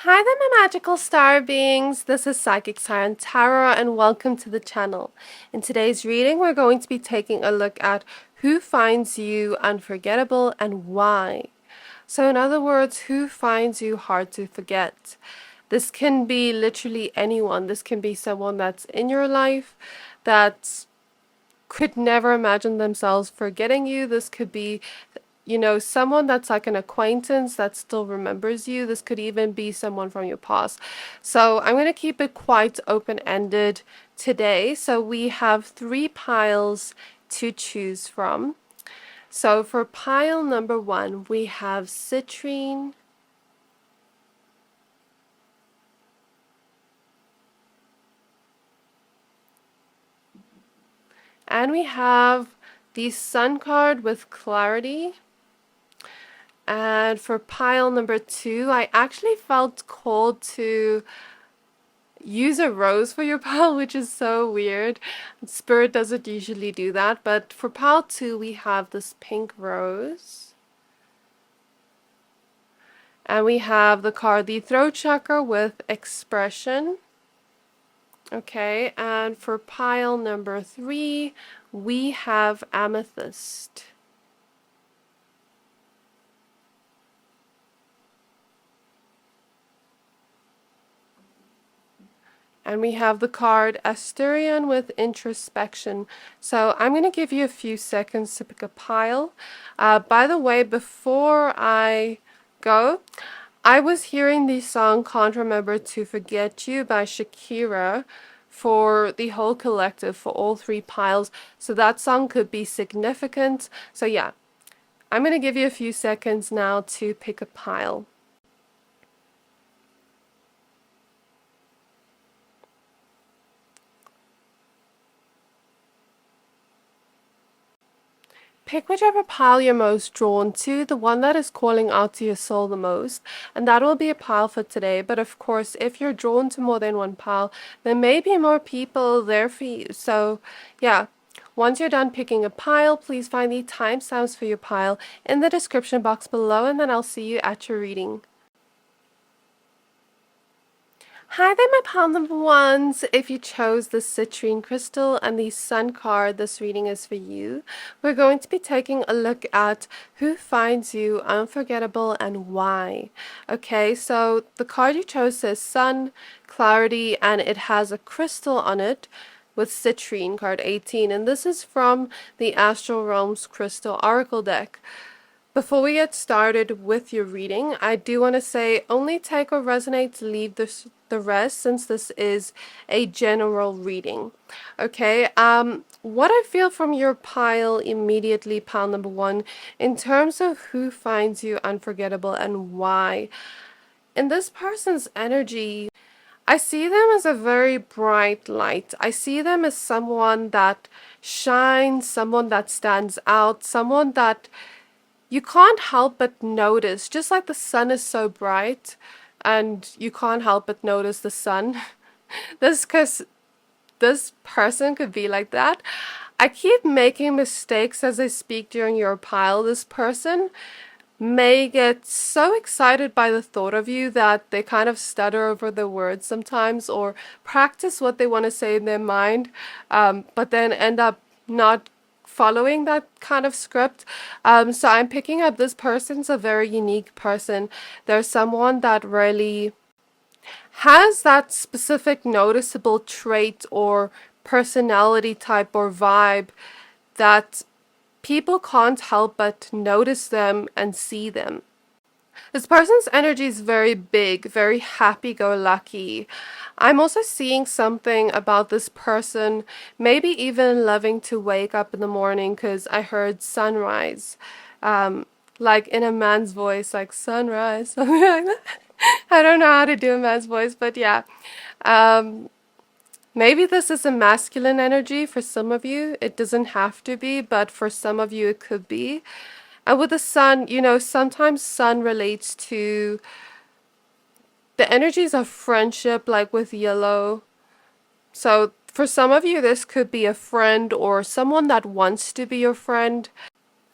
Hi there, my magical star beings. This is Psychic Siren Tarot, and welcome to the channel. In today's reading, we're going to be taking a look at who finds you unforgettable and why. So, in other words, who finds you hard to forget? This can be literally anyone. This can be someone that's in your life that could never imagine themselves forgetting you. This could be someone that's like an acquaintance that still remembers you. This could even be someone from your past. So I'm going to keep it quite open-ended today. So we have 3 piles to choose from. So for pile number 1, we have Citrine, and we have the Sun card with Clarity. And for pile number 2, I actually felt called to use a rose for your pile, which is so weird. Spirit doesn't usually do that, but for pile 2, we have this pink rose. And we have the card, the throat chakra with expression. Okay, and for pile number 3, we have Amethyst. And we have the card Asterion with Introspection. So I'm going to give you a few seconds to pick a pile. By the way, before I go, I was hearing the song Can't Remember to Forget You by Shakira for the whole collective, for all 3 piles. So that song could be significant. So yeah, I'm going to give you a few seconds now to pick a pile. Pick whichever pile you're most drawn to, the one that is calling out to your soul the most, and that will be a pile for today. But of course, if you're drawn to more than one pile, there may be more people there for you. So yeah, once you're done picking a pile, please find the timestamps for your pile in the description box below, and then I'll see you at your reading. Hi there, my pile number 1s. If you chose the Citrine crystal and the Sun card, this reading is for you. We're going to be taking a look at who finds you unforgettable and why. Okay, so the card you chose says Sun, Clarity, and it has a crystal on it with Citrine, card 18. And this is from the Astral Realms Crystal Oracle deck. Before we get started with your reading, I do want to say only take what resonates, leave the rest, since this is a general reading. Okay, what I feel from your pile immediately, pile number 1, in terms of who finds you unforgettable and why. In this person's energy, I see them as a very bright light. I see them as someone that shines, someone that stands out, someone that you can't help but notice, just like the sun is so bright and you can't help but notice the sun. This person could be like that. I keep making mistakes as I speak during your pile. This person may get so excited by the thought of you that they kind of stutter over the words sometimes, or practice what they want to say in their mind, but then end up not following that kind of script. So I'm picking up this person's a very unique person. There's someone that really has that specific noticeable trait or personality type or vibe that people can't help but notice them and see them. This person's energy is very big, very happy-go-lucky. I'm also seeing something about this person, maybe even loving to wake up in the morning, because I heard sunrise, like in a man's voice, like sunrise, something like that. I don't know how to do a man's voice, but yeah. Maybe this is a masculine energy for some of you. It doesn't have to be, but for some of you it could be. And with the sun, sometimes sun relates to the energies of friendship, like with yellow. So for some of you, this could be a friend or someone that wants to be your friend.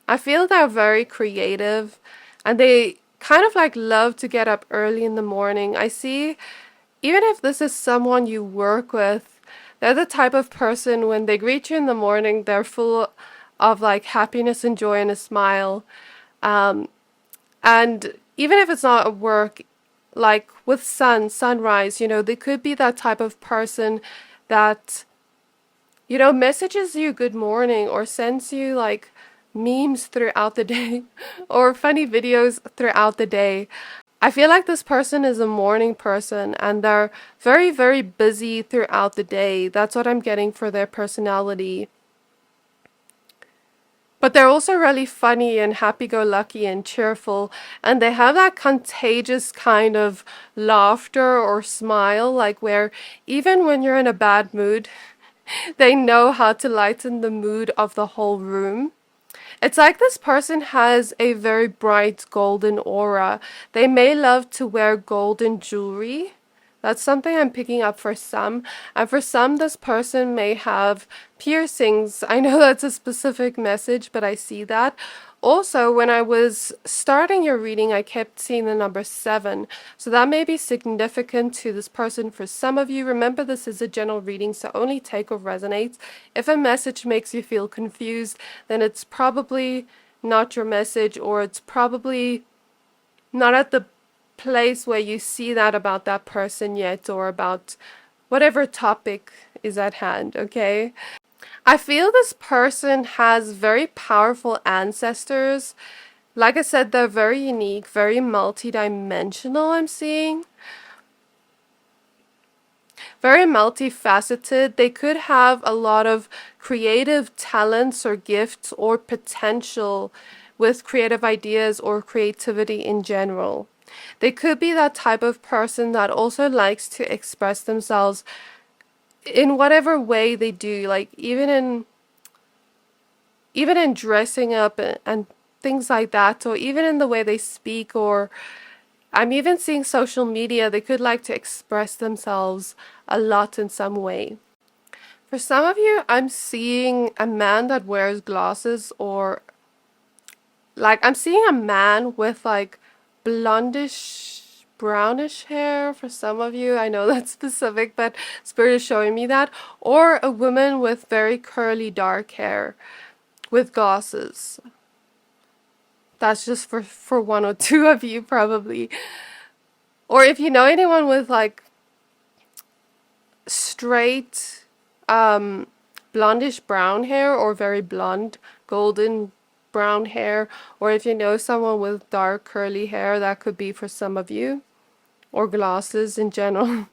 I feel they're very creative and they kind of like love to get up early in the morning. I see, even if this is someone you work with, they're the type of person when they greet you in the morning, they're full of like happiness and joy and a smile. And even if it's not at work, like with sunrise, they could be that type of person that, messages you good morning or sends you like memes throughout the day or funny videos throughout the day. I feel like this person is a morning person and they're very, very busy throughout the day. That's what I'm getting for their personality. But they're also really funny and happy-go-lucky and cheerful, and they have that contagious kind of laughter or smile, like where even when you're in a bad mood, they know how to lighten the mood of the whole room. It's like this person has a very bright golden aura. They may love to wear golden jewelry. That's something I'm picking up for some. And for some, this person may have piercings. I know that's a specific message, but I see that. Also, when I was starting your reading, I kept seeing the number 7. So that may be significant to this person for some of you. Remember, this is a general reading, so only take what resonates. If a message makes you feel confused, then it's probably not your message, or it's probably not at the place where you see that about that person yet, or about whatever topic is at hand, okay? I feel this person has very powerful ancestors. Like I said, they're very unique, very multidimensional, I'm seeing. Very multifaceted. They could have a lot of creative talents or gifts or potential with creative ideas or creativity in general. They could be that type of person that also likes to express themselves in whatever way they do, like even in dressing up and things like that, or even in the way they speak, or I'm even seeing social media. They could like to express themselves a lot in some way. For some of you, I'm seeing a man that wears glasses, or like I'm seeing a man with like blondish brownish hair. For some of you, I know that's specific, but Spirit is showing me that. Or a woman with very curly dark hair with glasses. That's just for one or two of you probably. Or if you know anyone with like straight blondish brown hair, or very blonde golden brown hair, or if you know someone with dark curly hair, that could be for some of you, or glasses in general.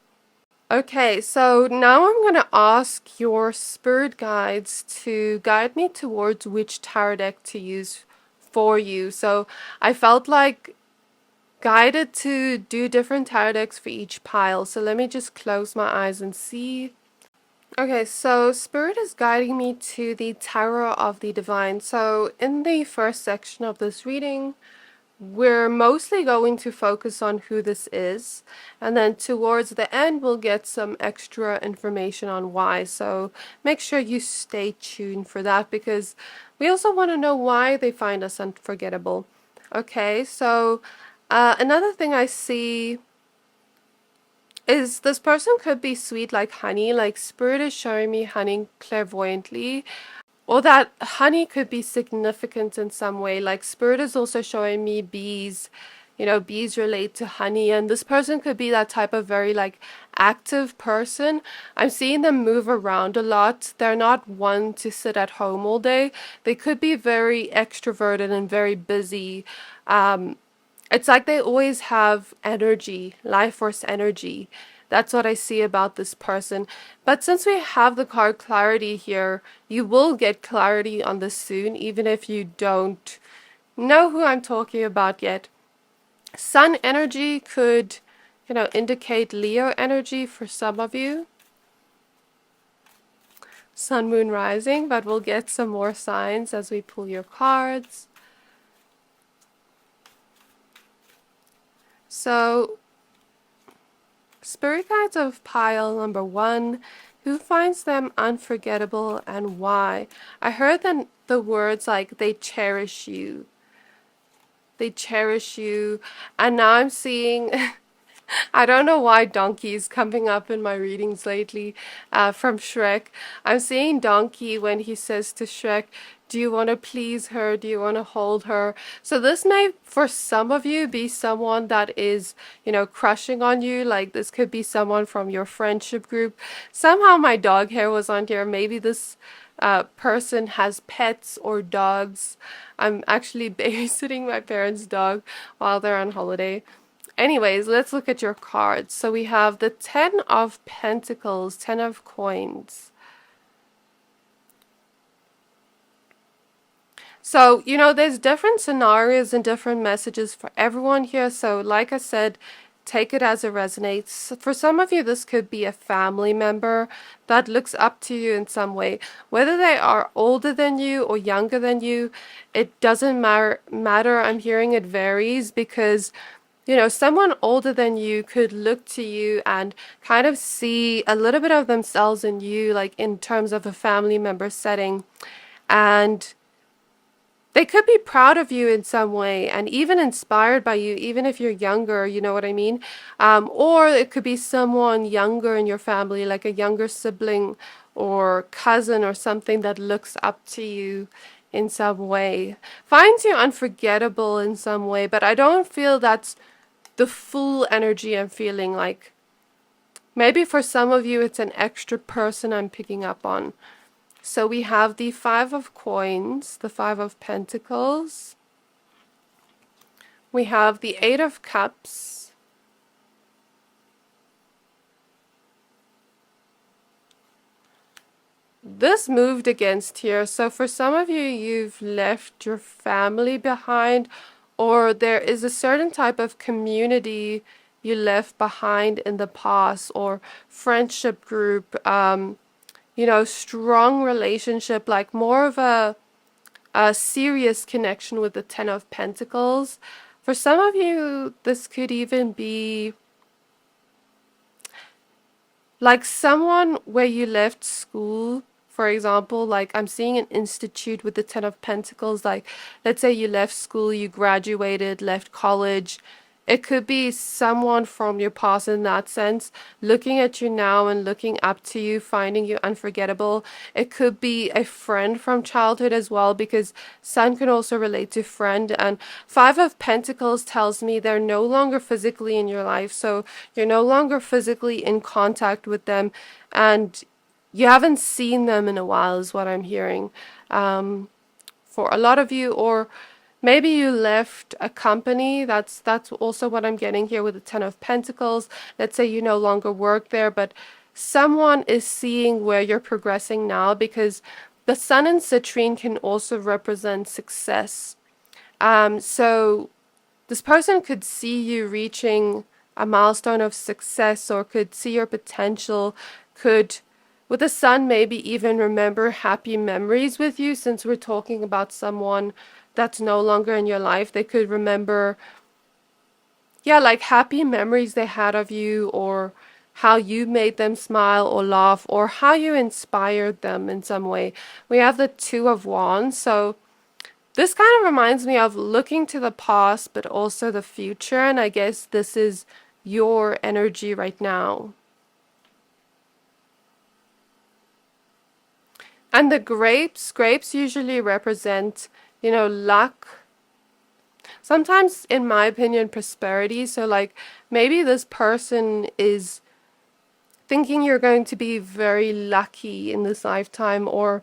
Okay, so now I'm going to ask your spirit guides to guide me towards which tarot deck to use for you. So I felt like guided to do different tarot decks for each pile. So let me just close my eyes and see. Okay, so Spirit is guiding me to the Tarot of the Divine. So in the first section of this reading, we're mostly going to focus on who this is, and then towards the end we'll get some extra information on why. So make sure you stay tuned for that, because we also want to know why they find us unforgettable. Okay, so another thing I see is this person could be sweet like honey. Like Spirit is showing me honey clairvoyantly, or that honey could be significant in some way. Like Spirit is also showing me bees. Bees relate to honey, and this person could be that type of very like active person. I'm seeing them move around a lot. They're not one to sit at home all day. They could be very extroverted and very busy. It's like they always have energy, life force energy. That's what I see about this person. But since we have the card clarity here, you will get clarity on this soon, even if you don't know who I'm talking about yet. Sun energy could, indicate Leo energy for some of you. Sun, moon, rising, but we'll get some more signs as we pull your cards. So, Spirit guides of pile number 1, who finds them unforgettable and why? I heard the words like they cherish you. they cherish you. And now I'm seeing, I don't know why Donkey is coming up in my readings lately, from Shrek. I'm seeing Donkey when he says to Shrek, do you want to please her? Do you want to hold her? So this may, for some of you, be someone that is, you know, crushing on you. Like this could be someone from your friendship group. Somehow my dog hair was on here. Maybe this person has pets or dogs. I'm actually babysitting my parents' dog while they're on holiday. Anyways, let's look at your cards. So we have the 10 of Pentacles, 10 of Coins. So, you know, there's different scenarios and different messages for everyone here. So, like I said, take it as it resonates. For some of you, this could be a family member that looks up to you in some way. Whether they are older than you or younger than you, it doesn't matter. I'm hearing it varies because, you know, someone older than you could look to you and kind of see a little bit of themselves in you, like in terms of a family member setting. And they could be proud of you in some way and even inspired by you, even if you're younger, you know what I mean? Or it could be someone younger in your family, like a younger sibling or cousin or something that looks up to you in some way. Finds you unforgettable in some way, but I don't feel that's the full energy I'm feeling. Like maybe for some of you it's an extra person I'm picking up on. So we have the 5 of Coins, the 5 of Pentacles. We have the 8 of Cups. This moved against here. So for some of you, you've left your family behind, or there is a certain type of community you left behind in the past, or friendship group, you know, strong relationship, like more of a serious connection with the 10 of Pentacles. For some of you, this could even be like someone where you left school. For example, like I'm seeing an institute with the 10 of Pentacles. Like, let's say you left school, you graduated, left college. It could be someone from your past in that sense, looking at you now and looking up to you, finding you unforgettable. It could be a friend from childhood as well, because Sun can also relate to friend. And 5 of Pentacles tells me they're no longer physically in your life. So you're no longer physically in contact with them, and you haven't seen them in a while is what I'm hearing. For a lot of you, or maybe you left a company. That's also what I'm getting here with the 10 of Pentacles. Let's say you no longer work there, but someone is seeing where you're progressing now, because the Sun and Citrine can also represent success. So this person could see you reaching a milestone of success, or could see your potential, could, with the Sun, maybe even remember happy memories with you. Since we're talking about someone that's no longer in your life, they could remember, yeah, like happy memories they had of you, or how you made them smile or laugh, or how you inspired them in some way. We have the 2 of Wands, so this kind of reminds me of looking to the past, but also the future. And I guess this is your energy right now. And the grapes usually represent, you know, luck. Sometimes, in my opinion, prosperity. So like maybe this person is thinking you're going to be very lucky in this lifetime, or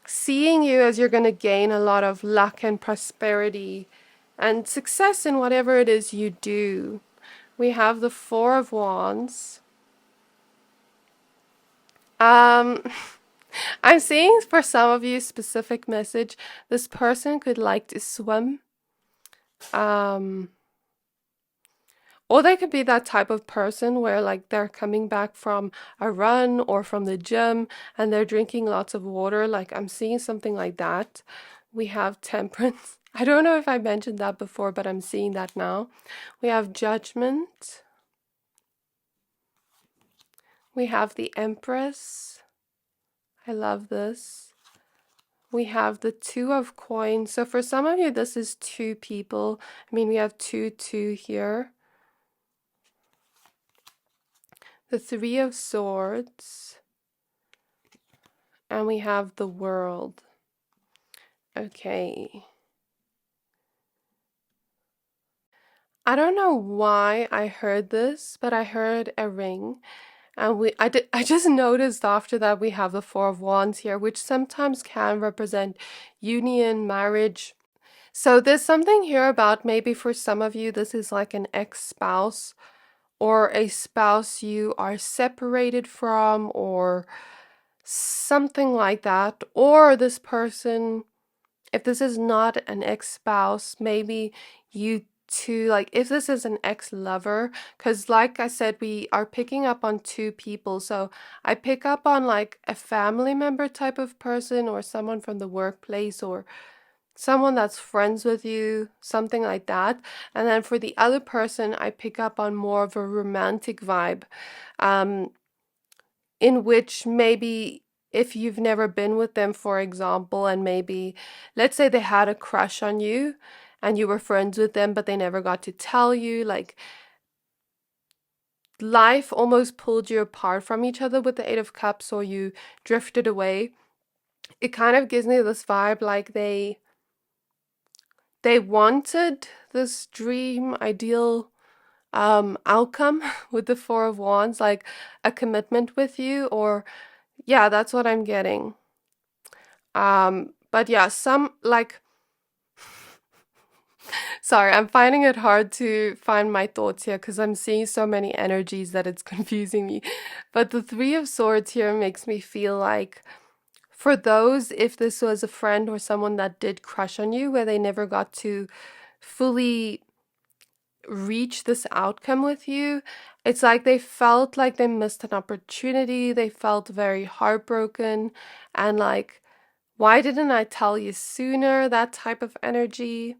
seeing you as you're going to gain a lot of luck and prosperity and success in whatever it is you do. We have the 4 of Wands. I'm seeing for some of you specific message. This person could like to swim. Or they could be that type of person where like they're coming back from a run or from the gym and they're drinking lots of water. Like I'm seeing something like that. We have Temperance. I don't know if I mentioned that before, but I'm seeing that now. We have Judgment. We have the Empress. I love this. we have the Two of Coins. So for some of you, this is two people. I mean, we have two here. The Three of Swords. And we have the World. Okay. I don't know why I heard this, but I heard a ring. And I just noticed after that we have the Four of Wands here, which sometimes can represent union, marriage. So there's something here about maybe for some of you, this is like an ex-spouse or a spouse you are separated from or something like that. Or this person, if this is not an ex-spouse, maybe you two, like if this is an ex-lover, because like I said, we are picking up on two people. So I pick up on like a family member type of person or someone from the workplace or someone that's friends with you, something like that. And then for the other person, I pick up on more of a romantic vibe, in which maybe if you've never been with them, for example, and maybe let's say they had a crush on you and you were friends with them, but they never got to tell you, like life almost pulled you apart from each other with the Eight of Cups, or you drifted away. It kind of gives me this vibe like they wanted this dream ideal outcome with the Four of Wands, like a commitment with you, or yeah, that's what I'm getting. But yeah, some like sorry, I'm finding it hard to find my thoughts here because I'm seeing so many energies that it's confusing me. But the Three of Swords here makes me feel like for those, if this was a friend or someone that did crush on you where they never got to fully reach this outcome with you, it's like they felt like they missed an opportunity. They felt very heartbroken and like, why didn't I tell you sooner? That type of energy.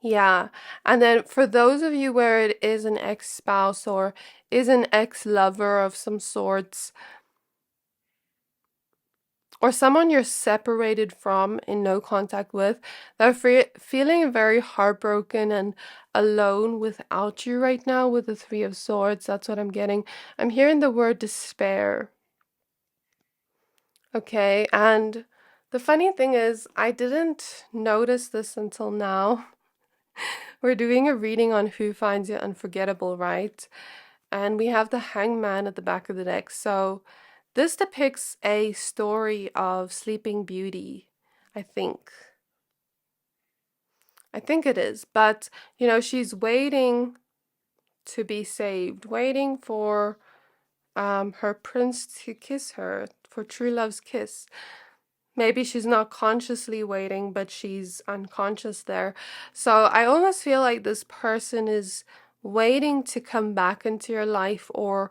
Yeah. And then for those of you where it is an ex-spouse or is an ex-lover of some sorts, or someone you're separated from in no contact with, they're feeling very heartbroken and alone without you right now with the Three of Swords. That's what I'm getting. I'm hearing the word despair. Okay, and the funny thing is, I didn't notice this until now. We're doing a reading on Who Finds You Unforgettable, right? And we have the Hangman at the back of the deck. So this depicts a story of Sleeping Beauty, I think. I think it is. But, you know, she's waiting to be saved, waiting for her prince to kiss her, for true love's kiss. Maybe she's not consciously waiting, but she's unconscious there. So I almost feel like this person is waiting to come back into your life, or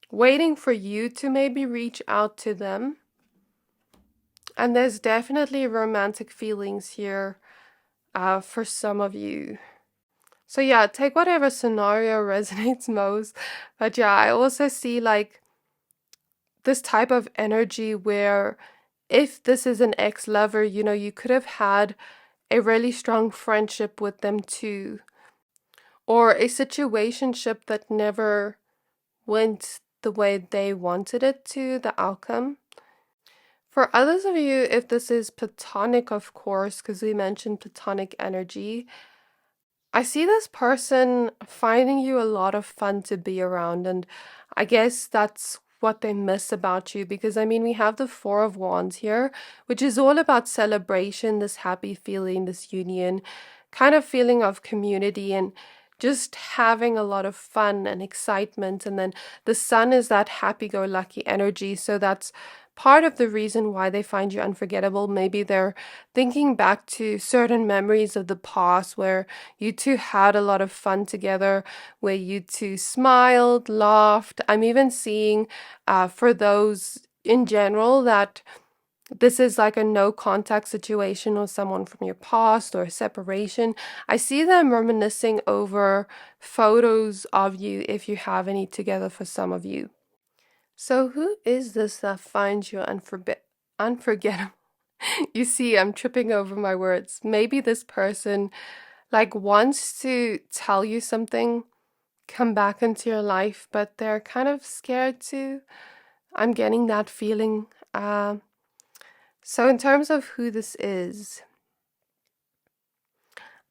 waiting for you to maybe reach out to them. And there's definitely romantic feelings here for some of you. So yeah, take whatever scenario resonates most. But yeah, I also see like this type of energy where if this is an ex-lover, you know, you could have had a really strong friendship with them too. Or a situationship that never went the way they wanted it to, the outcome. For others of you, if this is platonic, of course, because we mentioned platonic energy, I see this person finding you a lot of fun to be around, and I guess that's what they miss about you, because I mean, we have the Four of Wands here, which is all about celebration, this happy feeling, this union, kind of feeling of community and just having a lot of fun and excitement. And then the Sun is that happy-go-lucky energy, so that's part of the reason why they find you unforgettable. Maybe they're thinking back to certain memories of the past where you two had a lot of fun together, where you two smiled, laughed. I'm even seeing for those in general that this is like a no contact situation with someone from your past or separation. I see them reminiscing over photos of you if you have any together for some of you. So who is this that finds you unforgettable. You see, I'm tripping over my words. Maybe this person like wants to tell you something, come back into your life, but they're kind of scared to. I'm getting that feeling. So in terms of who this is,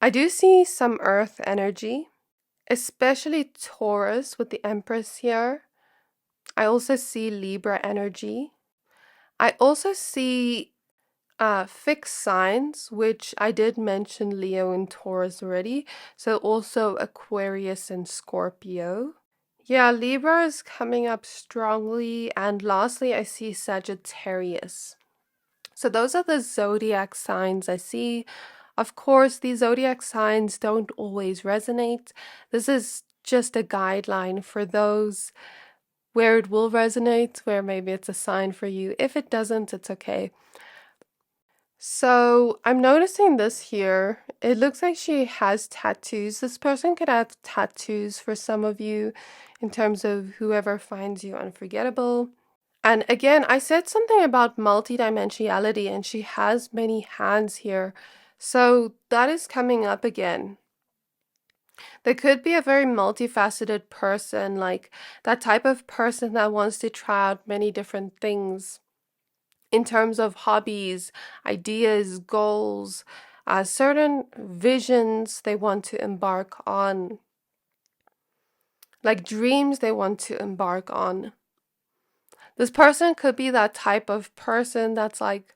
I do see some earth energy, especially Taurus with the Empress here. I also see Libra energy. I also see fixed signs, which I did mention Leo and Taurus already. So also Aquarius and Scorpio. Yeah, Libra is coming up strongly. And lastly, I see Sagittarius. So those are the zodiac signs I see. Of course, these zodiac signs don't always resonate. This is just a guideline for those where it will resonate, where maybe it's a sign for you. If it doesn't, it's okay. So I'm noticing this here. It looks like she has tattoos. This person could have tattoos for some of you in terms of whoever finds you unforgettable. And again, I said something about multidimensionality, and she has many hands here. So that is coming up again. They could be a very multifaceted person, like that type of person that wants to try out many different things in terms of hobbies, ideas, goals, certain visions they want to embark on, like dreams they want to embark on. This person could be that type of person that's like,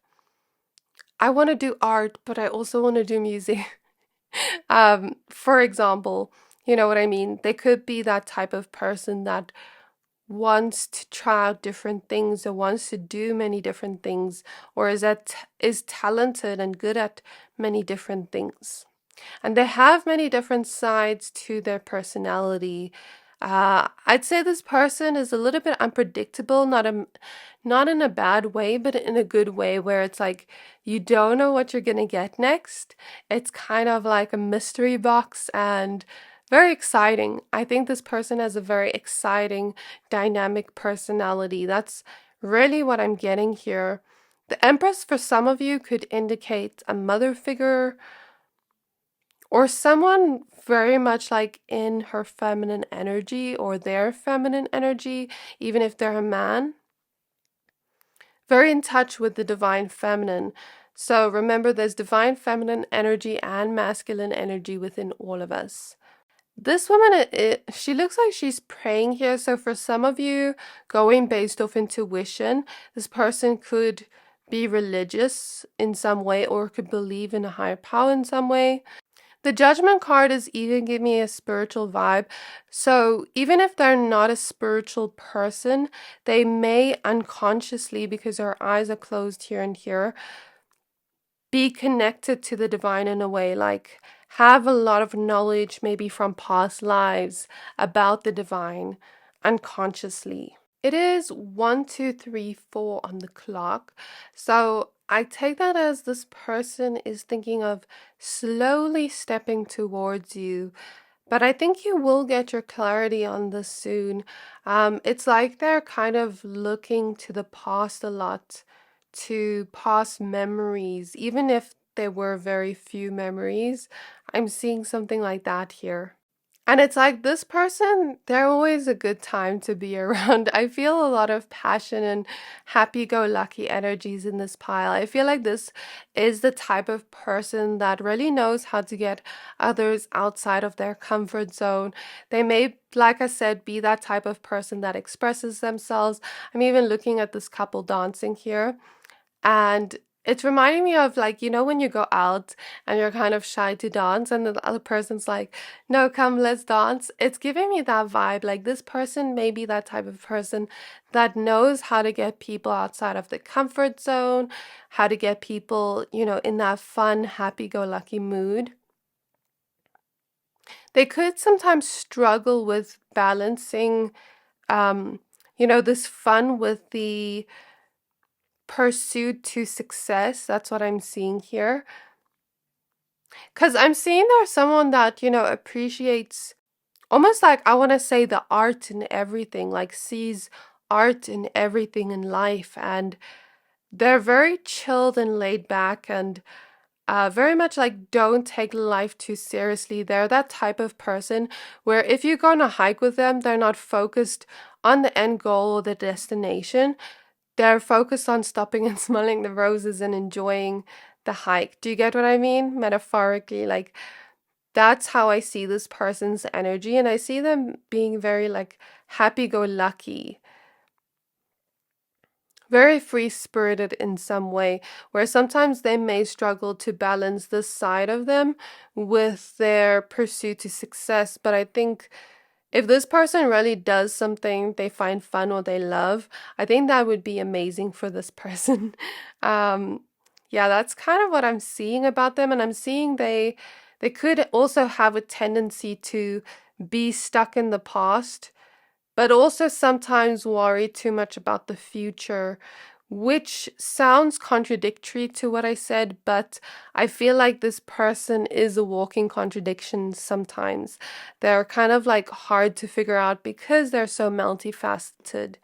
I want to do art, but I also want to do music. For example, you know what I mean? They could be that type of person that wants to try out different things or wants to do many different things, or is talented and good at many different things. And they have many different sides to their personality. I'd say this person is a little bit unpredictable, not in a bad way, but in a good way, where it's like you don't know what you're gonna get next. It's kind of like a mystery box and very exciting. I think this person has a very exciting, dynamic personality. That's really what I'm getting here. The Empress for some of you could indicate a mother figure or someone very much like in her feminine energy or their feminine energy, even if they're a man. Very in touch with the divine feminine. So remember, there's divine feminine energy and masculine energy within all of us. This woman, she looks like she's praying here. So for some of you, going based off intuition, this person could be religious in some way or could believe in a higher power in some way. The Judgment card is even giving me a spiritual vibe. So even if they're not a spiritual person, they may unconsciously, because their eyes are closed here and here, be connected to the divine in a way, like have a lot of knowledge maybe from past lives about the divine unconsciously. It is 1, 2, 3, 4 on the clock. So I take that as this person is thinking of slowly stepping towards you. But I think you will get your clarity on this soon. It's like they're kind of looking to the past a lot, to past memories, even if there were very few memories. I'm seeing something like that here. And it's like this person, they're always a good time to be around. I feel a lot of passion and happy-go-lucky energies in this pile. I feel like this is the type of person that really knows how to get others outside of their comfort zone. They may, like I said, be that type of person that expresses themselves. I'm even looking at this couple dancing here. And it's reminding me of, like, you know, when you go out and you're kind of shy to dance and the other person's like, no, come, let's dance. It's giving me that vibe. Like, this person may be that type of person that knows how to get people outside of the comfort zone, how to get people, you know, in that fun, happy-go-lucky mood. They could sometimes struggle with balancing, you know, this fun with the pursuit to success. That's what I'm seeing here. Because I'm seeing there's someone that, you know, appreciates almost like, I want to say, the art in everything, like sees art in everything in life. And they're very chilled and laid back, and very much like don't take life too seriously. They're that type of person where if you go on a hike with them, they're not focused on the end goal or the destination. They're focused on stopping and smelling the roses and enjoying the hike. Do you get what I mean? Metaphorically, like that's how I see this person's energy, and I see them being very like happy-go-lucky, very free-spirited in some way, where sometimes they may struggle to balance this side of them with their pursuit to success. But I think if this person really does something they find fun or they love, I think that would be amazing for this person. um, yeah, that's kind of what I'm seeing about them, and I'm seeing they could also have a tendency to be stuck in the past, but also sometimes worry too much about the future, which sounds contradictory to what I said, but I feel like this person is a walking contradiction sometimes. They're kind of like hard to figure out because they're so multifaceted.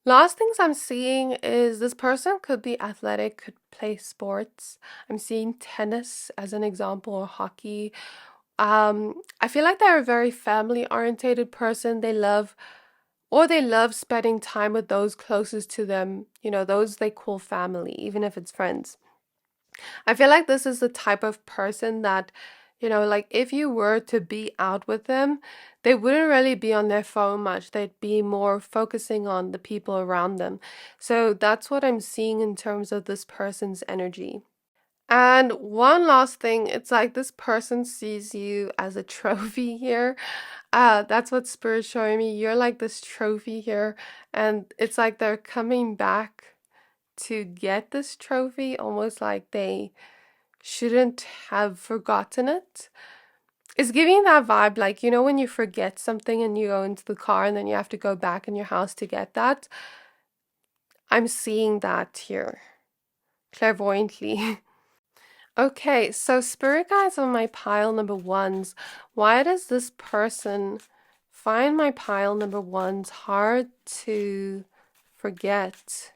Last things I'm seeing is this person could be athletic, could play sports. I'm seeing tennis as an example, or hockey. I feel like they're a very family orientated person. They love spending time with those closest to them, those they call family, even if it's friends. I feel like this is the type of person that, like if you were to be out with them, they wouldn't really be on their phone much. They'd be more focusing on the people around them. So that's what I'm seeing in terms of this person's energy. And one last thing, it's like this person sees you as a trophy here. That's what Spirit's showing me. You're like this trophy here, and it's like they're coming back to get this trophy, almost like they shouldn't have forgotten it. It's giving that vibe, like, when you forget something and you go into the car and then you have to go back in your house to get that. I'm seeing that here, clairvoyantly. Okay, so spirit guides on my pile number ones. Why does this person find my pile number ones hard to forget?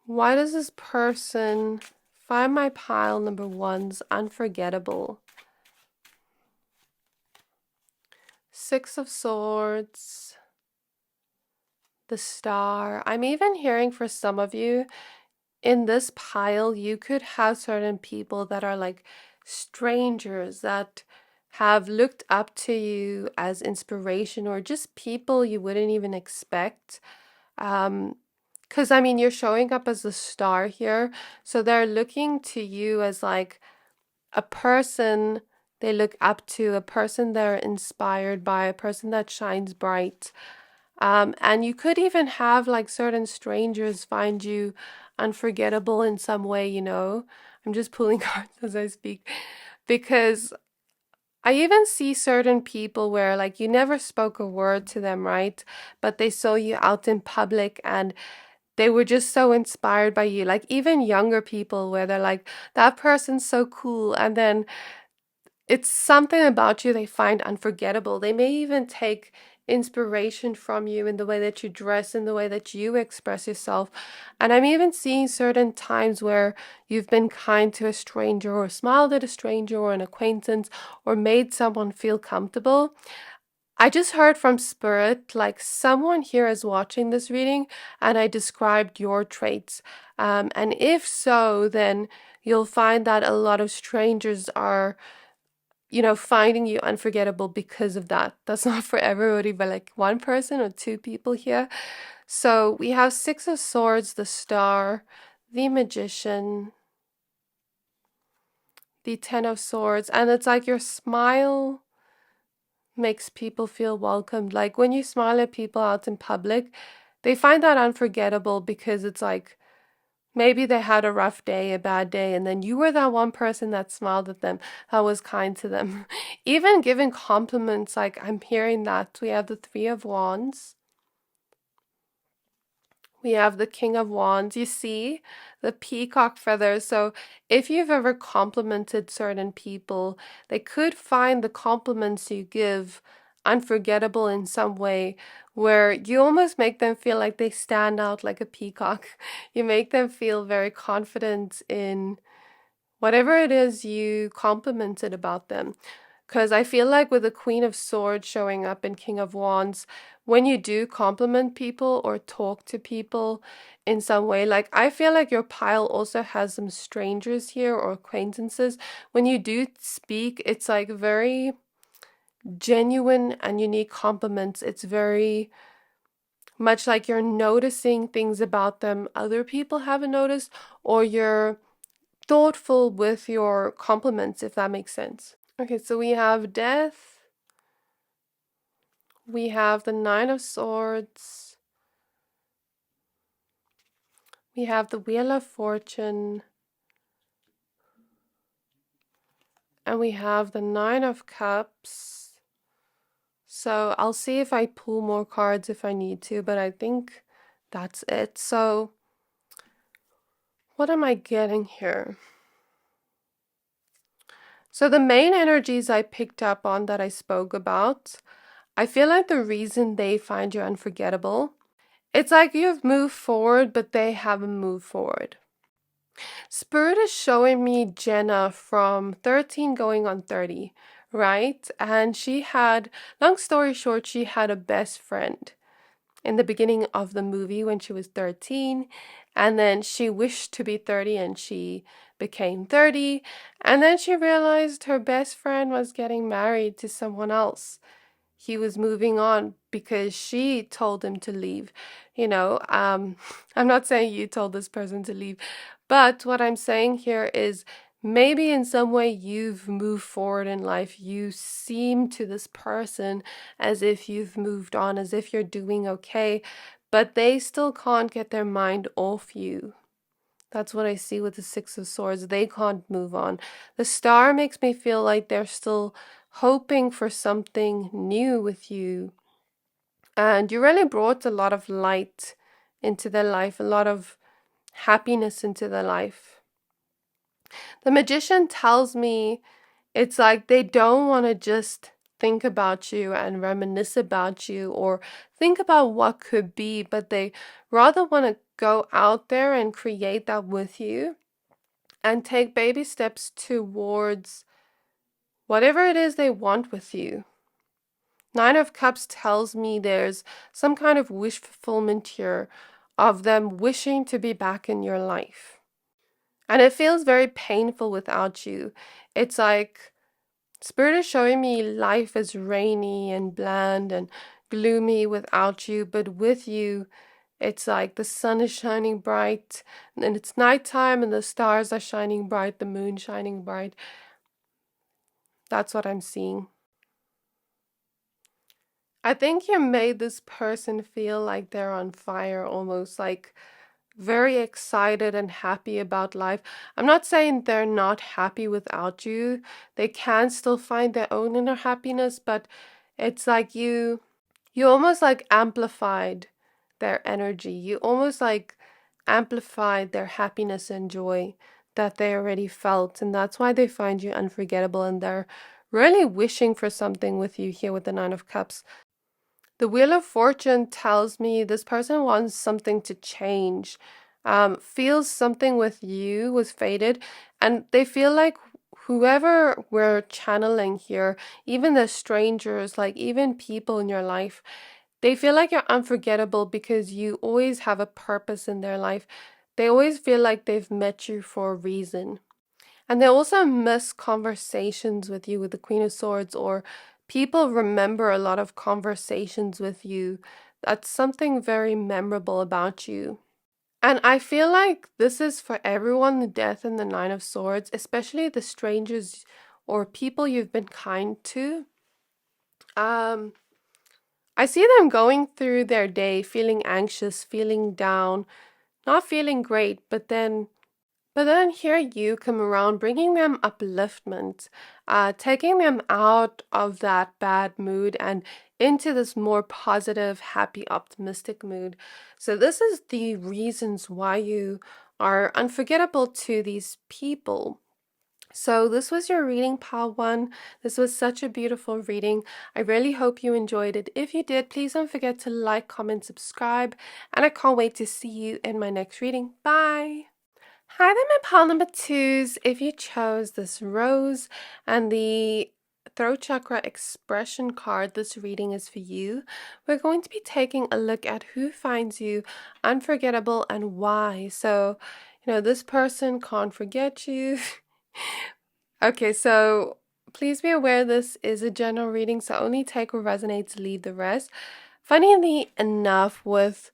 Why does this person find my pile number ones unforgettable? Six of Swords, the Star. I'm even hearing for some of you, in this pile, you could have certain people that are like strangers that have looked up to you as inspiration, or just people you wouldn't even expect. Because I mean, you're showing up as the star here, so they're looking to you as like a person they look up to, a person they're inspired by, a person that shines bright. And you could even have like certain strangers find you unforgettable in some way. I'm just pulling cards as I speak, because I even see certain people where like you never spoke a word to them, right? But they saw you out in public and they were just so inspired by you. Like even younger people where they're like, that person's so cool. And then it's something about you they find unforgettable. They may even take inspiration from you in the way that you dress, in the way that you express yourself. And I'm even seeing certain times where you've been kind to a stranger, or smiled at a stranger or an acquaintance, or made someone feel comfortable. I just heard from Spirit, like someone here is watching this reading and I described your traits. And if so, then you'll find that a lot of strangers are finding you unforgettable because of that. That's not for everybody, but like one person or two people here. So we have Six of Swords, the Star, the Magician, the Ten of Swords, and it's like your smile makes people feel welcomed. Like when you smile at people out in public, they find that unforgettable because it's like maybe they had a rough day, a bad day, and then you were that one person that smiled at them, that was kind to them. Even giving compliments, like I'm hearing that. We have the Three of Wands. We have the King of Wands. You see the peacock feathers. So if you've ever complimented certain people, they could find the compliments you give unforgettable in some way, where you almost make them feel like they stand out like a peacock. You make them feel very confident in whatever it is you complimented about them. Because I feel like with the Queen of Swords showing up in King of Wands, when you do compliment people or talk to people in some way, like I feel like your pile also has some strangers here or acquaintances. When you do speak, it's like very genuine and unique compliments. It's very much like you're noticing things about them other people haven't noticed, or you're thoughtful with your compliments, if that makes sense. Okay, so we have Death, we have the Nine of Swords, we have the Wheel of Fortune, and we have the Nine of Cups. So I'll see if I pull more cards if I need to, but I think that's it. So what am I getting here? So the main energies I picked up on that I spoke about, I feel like the reason they find you unforgettable, it's like you've moved forward, but they haven't moved forward. Spirit is showing me Jenna from 13 going on 30, right? And she had, long story short, she had a best friend in the beginning of the movie when she was 13, and then she wished to be 30 and she became 30, and then she realized her best friend was getting married to someone else. He was moving on because she told him to leave. I'm not saying you told this person to leave, but what I'm saying here is maybe in some way you've moved forward in life. You seem to this person as if you've moved on, as if you're doing okay, but they still can't get their mind off you. That's what I see with the Six of Swords. They can't move on. The Star makes me feel like they're still hoping for something new with you. And you really brought a lot of light into their life, a lot of happiness into their life. The Magician tells me it's like they don't want to just think about you and reminisce about you or think about what could be, but they rather want to go out there and create that with you and take baby steps towards whatever it is they want with you. Nine of Cups tells me there's some kind of wish fulfillment here of them wishing to be back in your life. And it feels very painful without you. It's like Spirit is showing me life is rainy and bland and gloomy without you, but with you, it's like the sun is shining bright and it's nighttime and the stars are shining bright, the moon shining bright. That's what I'm seeing. I think you made this person feel like they're on fire, almost like very excited and happy about life. I'm not saying they're not happy without you. They can still find their own inner happiness, but it's like you almost like amplified their energy. You almost like amplified their happiness and joy that they already felt, and that's why they find you unforgettable, and they're really wishing for something with you here with the Nine of Cups. The Wheel of Fortune tells me this person wants something to change, feels something with you was faded, and they feel like whoever we're channeling here, even the strangers, like even people in your life, they feel like you're unforgettable because you always have a purpose in their life. They always feel like they've met you for a reason. And they also miss conversations with you with the Queen of Swords, or people remember a lot of conversations with you. That's something very memorable about you. And I feel like this is for everyone, the Death and the Nine of Swords, especially the strangers or people you've been kind to. I see them going through their day feeling anxious, feeling down, not feeling great, but then here you come around bringing them upliftment, taking them out of that bad mood and into this more positive, happy, optimistic mood. So this is the reasons why you are unforgettable to these people. So this was your reading, pile one. This was such a beautiful reading. I really hope you enjoyed it. If you did, please don't forget to like, comment, subscribe, and I can't wait to see you in my next reading. Bye! Hi there, my pile number twos. If you chose this rose and the throat chakra expression card, this reading is for you. We're going to be taking a look at who finds you unforgettable and why. So, this person can't forget you. Okay, so please be aware this is a general reading, so only take what resonates, leave the rest. Funnily enough, with,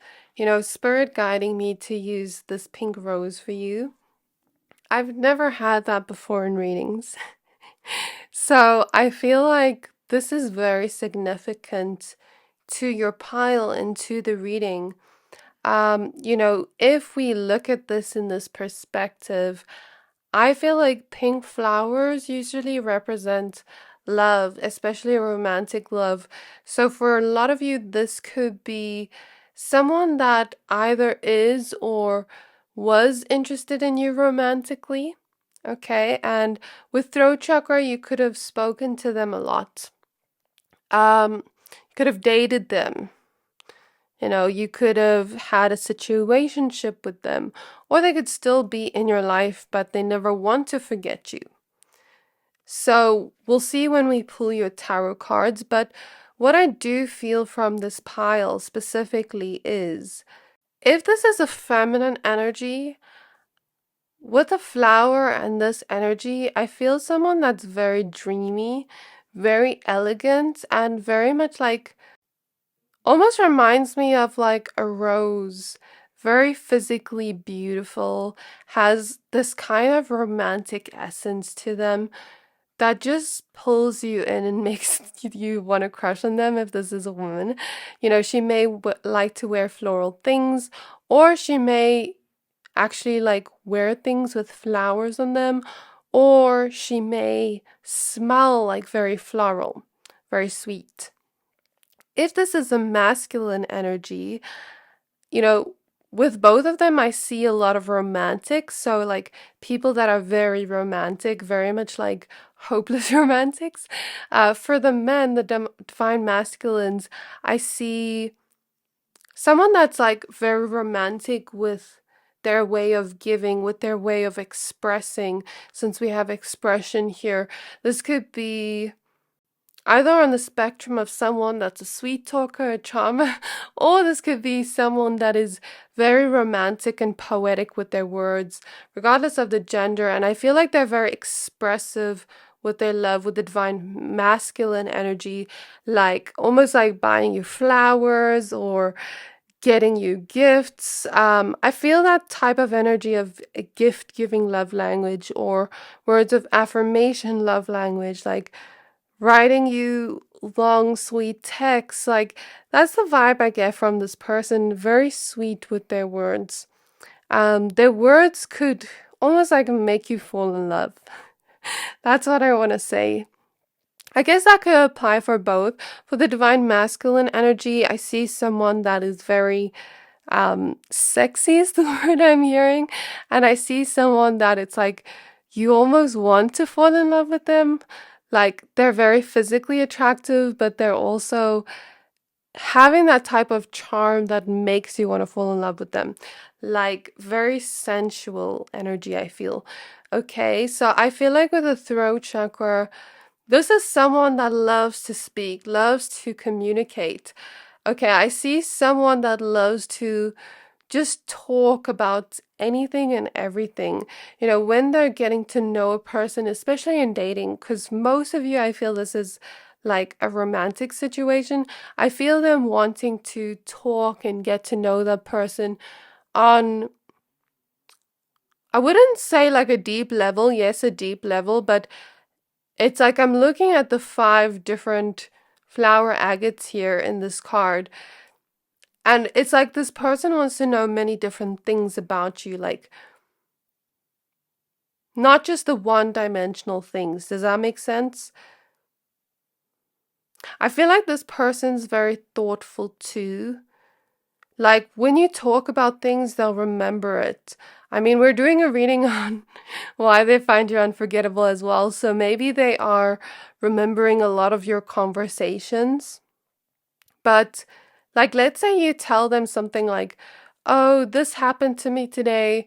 spirit guiding me to use this pink rose for you, I've never had that before in readings. So I feel like this is very significant to your pile and to the reading. If we look at this in this perspective, I feel like pink flowers usually represent love, especially romantic love. So for a lot of you, this could be someone that either is or was interested in you romantically. Okay, and with throat chakra, you could have spoken to them a lot. You could have dated them. You could have had a situationship with them, or they could still be in your life, but they never want to forget you. So we'll see when we pull your tarot cards, but what I do feel from this pile specifically is, if this is a feminine energy, with a flower and this energy, I feel someone that's very dreamy, very elegant, and very much like, almost reminds me of like a rose, very physically beautiful, has this kind of romantic essence to them that just pulls you in and makes you want to crush on them if this is a woman. She may like to wear floral things, or she may actually like wear things with flowers on them, or she may smell like very floral, very sweet. If this is a masculine energy, with both of them, I see a lot of romantics. So, like, people that are very romantic, very much like hopeless romantics. For the men, the divine masculines, I see someone that's like very romantic with their way of giving, with their way of expressing. Since we have expression here, this could be either on the spectrum of someone that's a sweet talker, a charmer, or this could be someone that is very romantic and poetic with their words, regardless of the gender. And I feel like they're very expressive with their love, with the divine masculine energy, like almost like buying you flowers or getting you gifts. I feel that type of energy of a gift giving love language, or words of affirmation love language, like writing you long, sweet texts. Like, that's the vibe I get from this person. Very sweet with their words. Their words could almost like make you fall in love. That's what I want to say. I guess that could apply for both. For the divine masculine energy, I see someone that is very sexy is the word I'm hearing. And I see someone that it's like you almost want to fall in love with them. Like, they're very physically attractive, but they're also having that type of charm that makes you want to fall in love with them. Like, very sensual energy, I feel. Okay, so I feel like with the throat chakra, this is someone that loves to speak, loves to communicate. Okay, I see someone that loves to just talk about anything and everything. When they're getting to know a person, especially in dating, because most of you, I feel this is like a romantic situation. I feel them wanting to talk and get to know that person on, I wouldn't say like a deep level. Yes, a deep level, but it's like I'm looking at the 5 different flower agates here in this card. And it's like this person wants to know many different things about you, like not just the one-dimensional things. Does that make sense? I feel like this person's very thoughtful too. Like when you talk about things, they'll remember it. I mean, we're doing a reading on why they find you unforgettable as well. So maybe they are remembering a lot of your conversations. But like, let's say you tell them something like, oh, this happened to me today.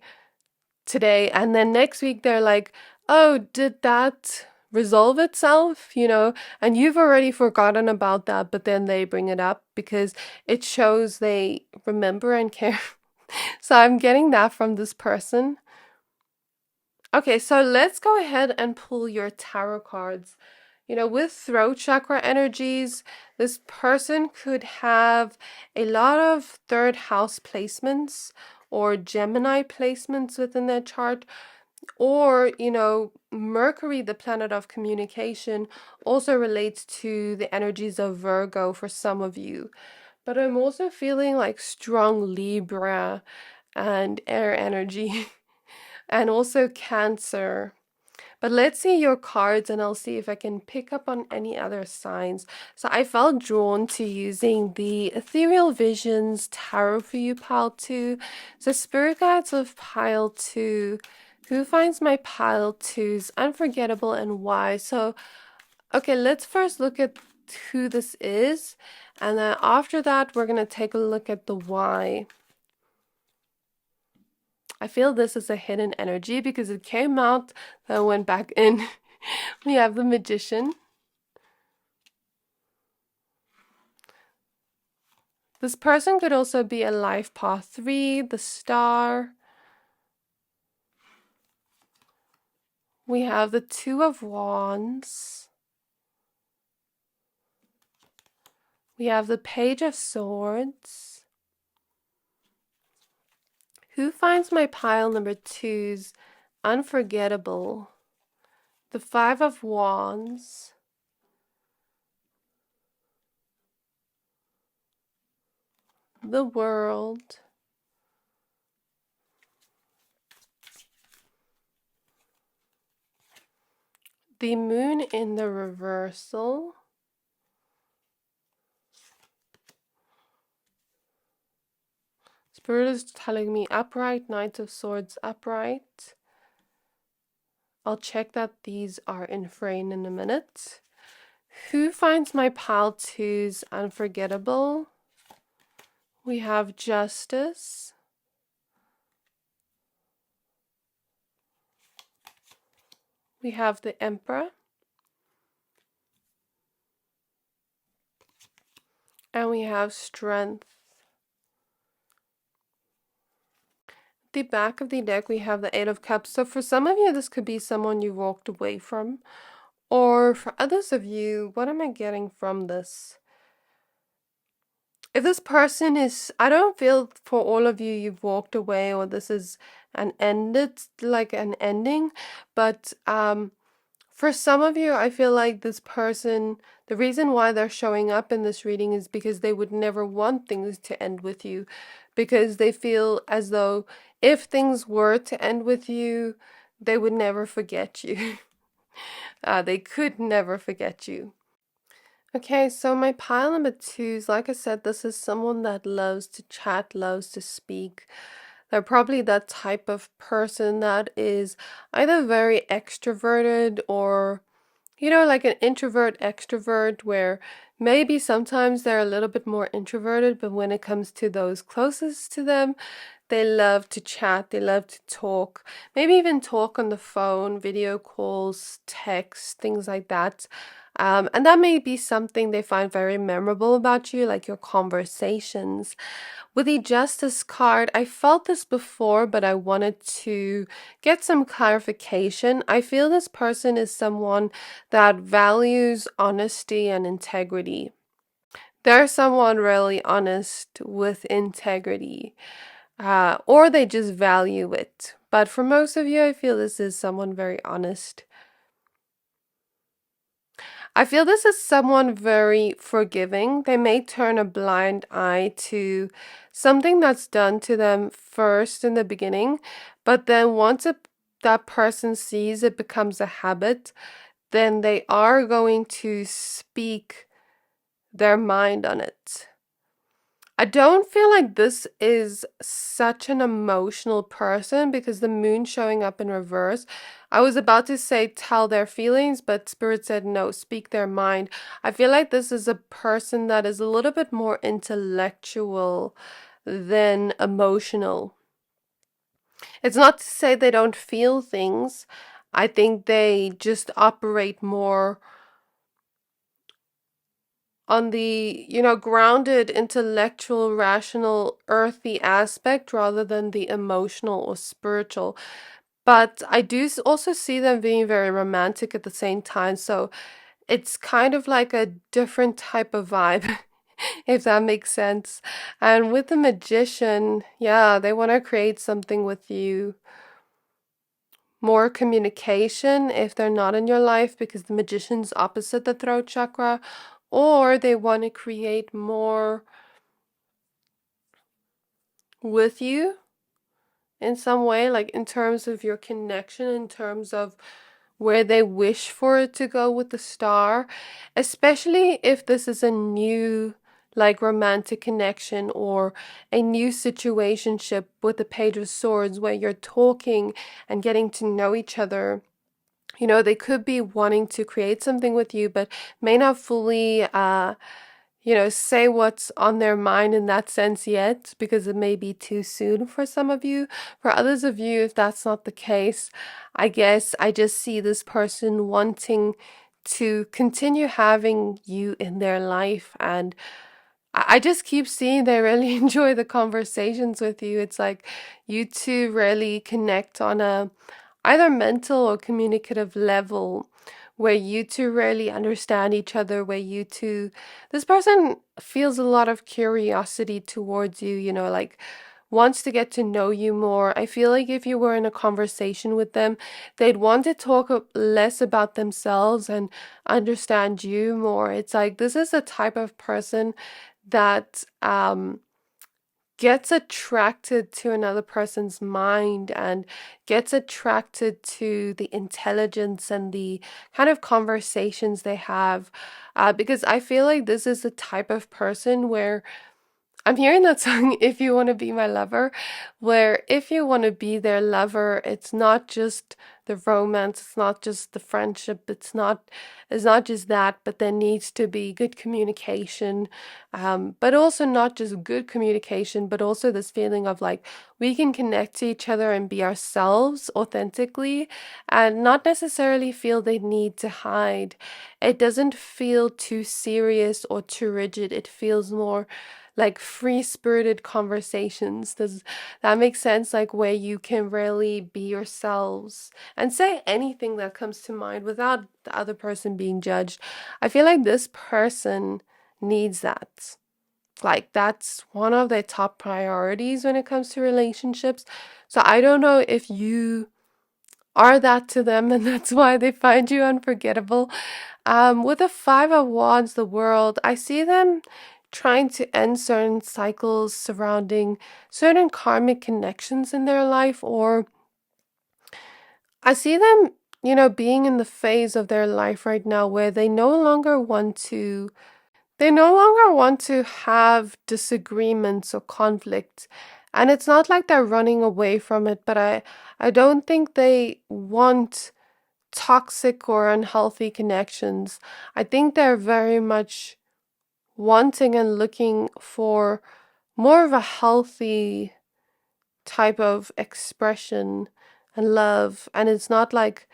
And then next week they're like, oh, did that resolve itself? And you've already forgotten about that, but then they bring it up because it shows they remember and care. So I'm getting that from this person. Okay, so let's go ahead and pull your tarot cards. With throat chakra energies, this person could have a lot of third house placements or Gemini placements within their chart. Or, Mercury, the planet of communication, also relates to the energies of Virgo for some of you. But I'm also feeling like strong Libra and air energy and also Cancer. But let's see your cards and I'll see if I can pick up on any other signs. So I felt drawn to using the Ethereal Visions Tarot for You pile 2. So Spirit Guides of pile 2. Who finds my pile 2's unforgettable and why? So, okay, let's first look at who this is. And then after that, we're going to take a look at the why. I feel this is a hidden energy because it came out, then went back in. We have the Magician. This person could also be a life path 3, the Star. We have the Two of Wands. We have the Page of Swords. Who finds my pile number 2's unforgettable? The Five of Wands. The World. The Moon in the reversal. Spirit is telling me upright, Knight of Swords upright. I'll check that these are in frame in a minute. Who finds my pile 2's unforgettable? We have Justice. We have the Emperor. And we have Strength. The back of the deck, we have the Eight of Cups. So for some of you, this could be someone you walked away from. Or for others of you, what am I getting from this? If this person is, I don't feel for all of you, you've walked away or this is an ended, like an ending. But for some of you, I feel like this person, the reason why they're showing up in this reading is because they would never want things to end with you. Because they feel as though if things were to end with you, they would never forget you. They could never forget you. Okay, so my pile number 2's, like I said, this is someone that loves to chat, loves to speak. They're probably that type of person that is either very extroverted or, like an introvert extrovert, where maybe sometimes they're a little bit more introverted, but when it comes to those closest to them, they love to chat, they love to talk, maybe even talk on the phone, video calls, text, things like that. And that may be something they find very memorable about you, like your conversations. With the Justice card, I felt this before, but I wanted to get some clarification. I feel this person is someone that values honesty and integrity. They're someone really honest with integrity, or they just value it. But for most of you, I feel this is someone very honest. I feel this is someone very forgiving. They may turn a blind eye to something that's done to them first in the beginning, but then once that person sees it becomes a habit, then they are going to speak their mind on it. I don't feel like this is such an emotional person because the moon showing up in reverse. I was about to say tell their feelings, but Spirit said no, speak their mind. I feel like this is a person that is a little bit more intellectual than emotional. It's not to say they don't feel things. I think they just operate more on the, grounded, intellectual, rational, earthy aspect rather than the emotional or spiritual. But I do also see them being very romantic at the same time. So it's kind of like a different type of vibe, if that makes sense. And with the magician, yeah, they want to create something with you. More communication if they're not in your life because the magician's opposite the throat chakra, or they want to create more with you in some way, like in terms of your connection, in terms of where they wish for it to go with the star, especially if this is a new like romantic connection or a new situationship with the Page of Swords where you're talking and getting to know each other. They could be wanting to create something with you, but may not fully say what's on their mind in that sense yet, because it may be too soon for some of you. For others of you, if that's not the case, I guess I just see this person wanting to continue having you in their life. And I just keep seeing they really enjoy the conversations with you. It's like you two really connect on a either mental or communicative level where you two really understand each other, where this person feels a lot of curiosity towards you, like wants to get to know you more. I feel like if you were in a conversation with them, they'd want to talk less about themselves and understand you more. It's like this is a type of person that gets attracted to another person's mind and gets attracted to the intelligence and the kind of conversations they have. Because I feel like this is the type of person where I'm hearing that song, If You Want to Be My Lover, where if you want to be their lover, it's not just the romance, it's not just the friendship, it's not just that, but there needs to be good communication. But also not just good communication, but also this feeling of like we can connect to each other and be ourselves authentically and not necessarily feel they need to hide. It doesn't feel too serious or too rigid. It feels more like free-spirited conversations. Does that make sense? Like where you can really be yourselves and say anything that comes to mind without the other person being judged. I feel like this person needs that. Like that's one of their top priorities when it comes to relationships. So I don't know if you are that to them and that's why they find you unforgettable. With the Five of Wands, the World, I see them trying to end certain cycles surrounding certain karmic connections in their life, or I see them, being in the phase of their life right now where they no longer want to have disagreements or conflict. And it's not like they're running away from it, but I don't think they want toxic or unhealthy connections. I think they're very much wanting and looking for more of a healthy type of expression and love. And it's not like,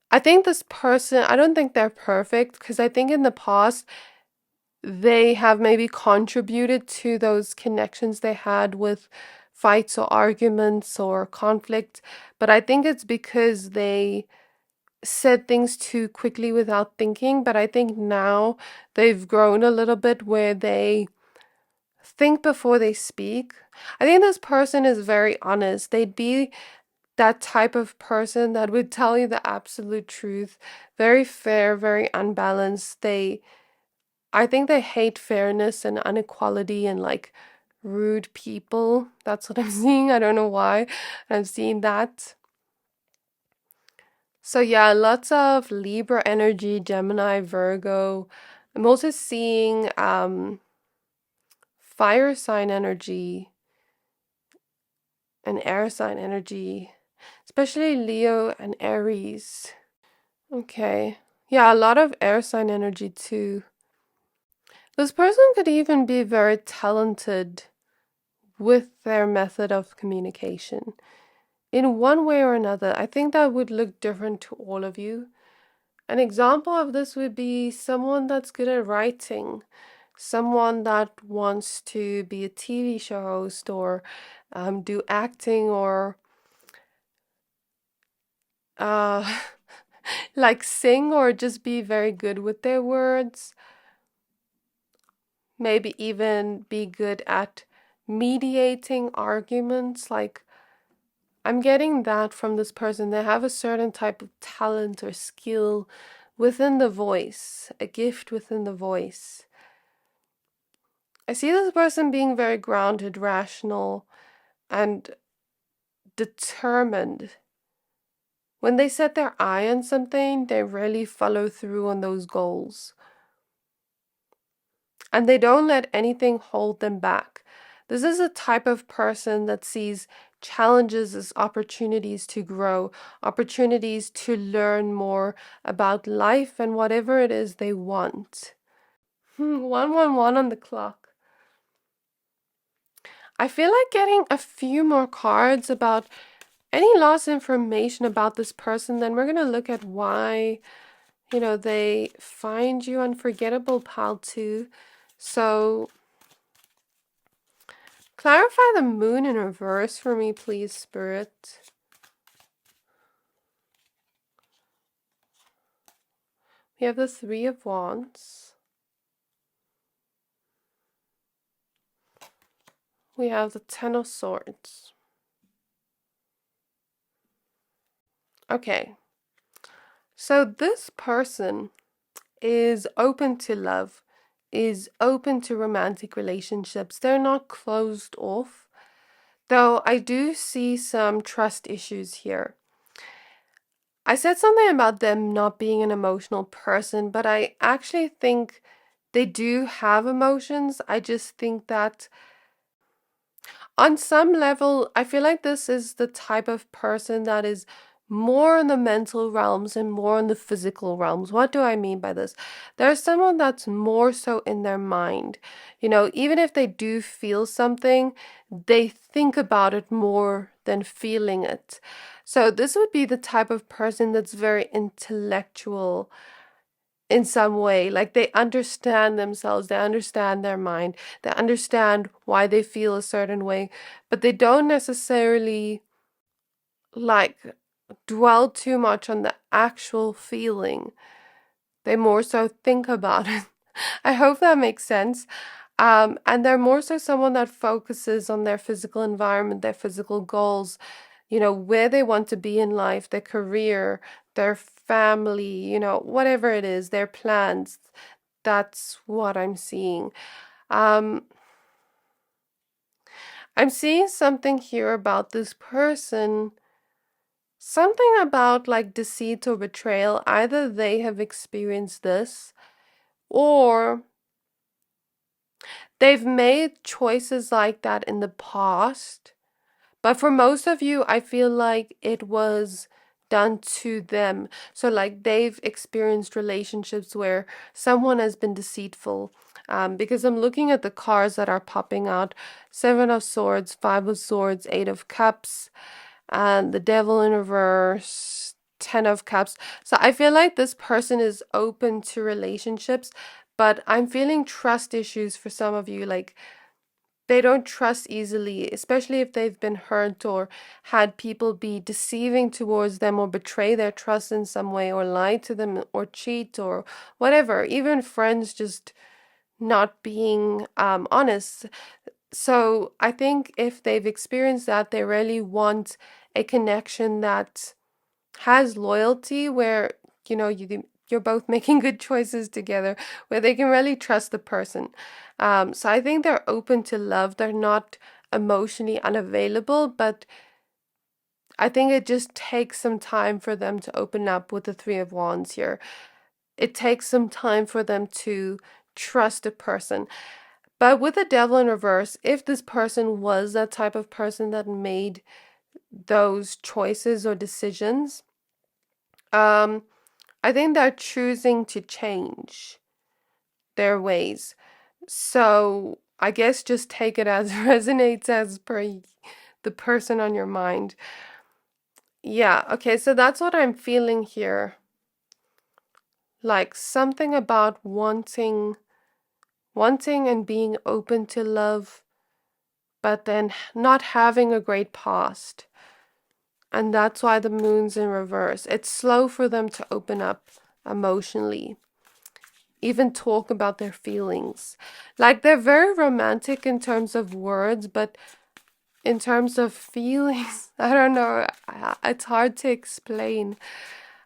I think this person, I don't think they're perfect because I think in the past they have maybe contributed to those connections they had with fights or arguments or conflict. But I think it's because they said things too quickly without thinking. But I think now they've grown a little bit where they think before they speak. I think this person is very honest. They'd be that type of person that would tell you the absolute truth. Very fair, very unbalanced. I think they hate fairness and inequality and like rude people. That's what I'm seeing. I don't know why. I'm seeing that. So yeah, lots of Libra energy, Gemini, Virgo. I'm also seeing fire sign energy and air sign energy, especially Leo and Aries. Okay. Yeah, a lot of air sign energy too. This person could even be very talented with their method of communication. In one way or another, I think that would look different to all of you. An example of this would be someone that's good at writing, someone that wants to be a TV show host or do acting or uh, like sing or just be very good with their words. Maybe even be good at mediating arguments. Like, I'm getting that from this person. They have a certain type of talent or skill within the voice, a gift within the voice. I see this person being very grounded, rational, and determined. When they set their eye on something, they really follow through on those goals. And they don't let anything hold them back. This is a type of person that sees challenges as opportunities to grow, opportunities to learn more about life and whatever it is they want. 111 on the clock. I feel like getting a few more cards about any lost information about this person. Then we're going to look at why, they find you unforgettable, pal, too. So clarify the moon in reverse for me, please, Spirit. We have the Three of Wands. We have the Ten of Swords. Okay. So this person is open to love, is open to romantic relationships. They're not closed off. Though I do see some trust issues here. I said something about them not being an emotional person, but I actually think they do have emotions. I just think that on some level, I feel like this is the type of person that is more in the mental realms and more in the physical realms. What do I mean by this? There's someone that's more so in their mind. Even if they do feel something, they think about it more than feeling it. So this would be the type of person that's very intellectual in some way. Like, they understand themselves, they understand their mind, they understand why they feel a certain way, but they don't necessarily like dwell too much on the actual feeling. They more so think about it. I hope that makes sense. And they're more so someone that focuses on their physical environment, their physical goals, where they want to be in life, their career, their family, whatever it is, their plans. That's what I'm seeing. I'm seeing something here about this person. Something about like deceit or betrayal. Either they have experienced this or they've made choices like that in the past. But for most of you, I feel like it was done to them. So like they've experienced relationships where someone has been deceitful. Because I'm looking at the cards that are popping out. 7 of Swords, 5 of Swords, 8 of Cups, and the Devil in reverse, 10 of Cups. So I feel like this person is open to relationships, but I'm feeling trust issues for some of you. Like, they don't trust easily, especially if they've been hurt or had people be deceiving towards them or betray their trust in some way or lie to them or cheat or whatever. Even friends just not being honest. So I think if they've experienced that, they really want a connection that has loyalty, where you're both making good choices together, where they can really trust the person. So I think they're open to love. They're not emotionally unavailable, but I think it just takes some time for them to open up with the 3 of Wands here. It takes some time for them to trust a person. But with the devil in reverse, if this person was that type of person that made those choices or decisions, I think they're choosing to change their ways. So I guess just take it as resonates as per the person on your mind. Yeah, okay, so that's what I'm feeling here. Like something about wanting and being open to love, but then not having a great past. And that's why the moon's in reverse. It's slow for them to open up emotionally, even talk about their feelings. Like they're very romantic in terms of words, but in terms of feelings, I don't know. It's hard to explain.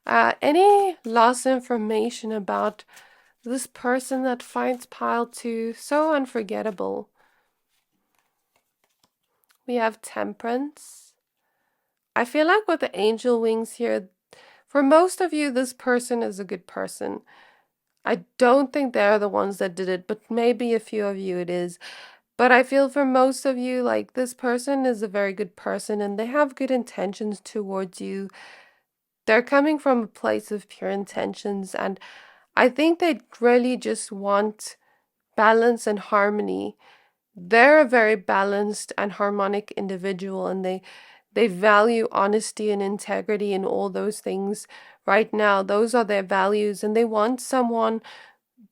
Any lost information about this person that finds pile 2 so unforgettable? We have Temperance. I feel like with the angel wings here, for most of you, this person is a good person. I don't think they're the ones that did it, but maybe a few of you it is. But I feel for most of you, like this person is a very good person and they have good intentions towards you. They're coming from a place of pure intentions, and I think they really just want balance and harmony. They're a very balanced and harmonic individual, and they value honesty and integrity and all those things right now. Those are their values, and they want someone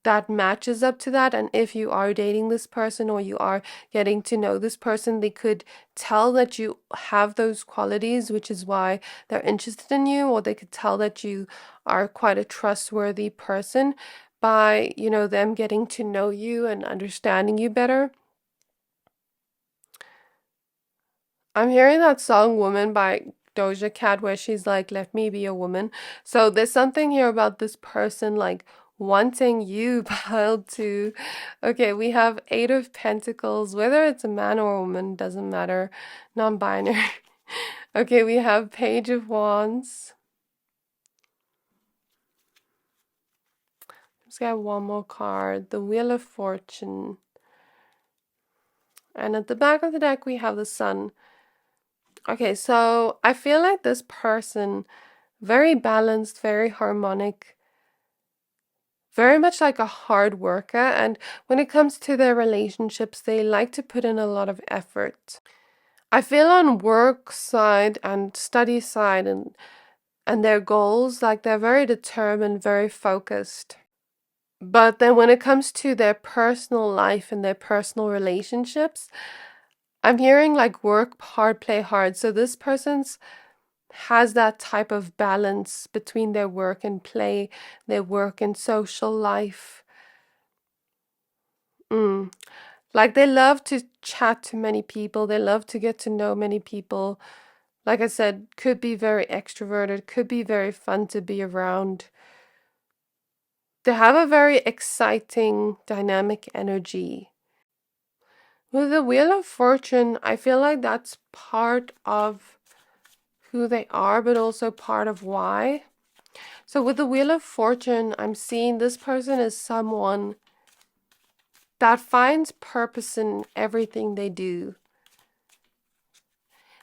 that matches up to that. And if you are dating this person or you are getting to know this person, they could tell that you have those qualities, which is why they're interested in you, or they could tell that you are quite a trustworthy person by, them getting to know you and understanding you better. I'm hearing that song Woman by Doja Cat where she's like, let me be a woman. So there's something here about this person like wanting you piled to. Okay, we have Eight of Pentacles, whether it's a man or a woman, doesn't matter. Non-binary. Okay, we have Page of Wands. Let's get one more card. The Wheel of Fortune. And at the back of the deck, we have the Sun. Okay, so I feel like this person, very balanced, very harmonic, very much like a hard worker. And when it comes to their relationships, they like to put in a lot of effort. I feel on work side and study side and their goals, like they're very determined, very focused. But then when it comes to their personal life and their personal relationships, I'm hearing like work hard, play hard. So this person's has that type of balance between their work and play, their work and social life. Like they love to chat to many people. They love to get to know many people. Like I said, could be very extroverted, could be very fun to be around. They have a very exciting, dynamic energy. With the Wheel of Fortune, I feel like that's part of who they are, but also part of why. So with the Wheel of Fortune, I'm seeing this person is someone that finds purpose in everything they do.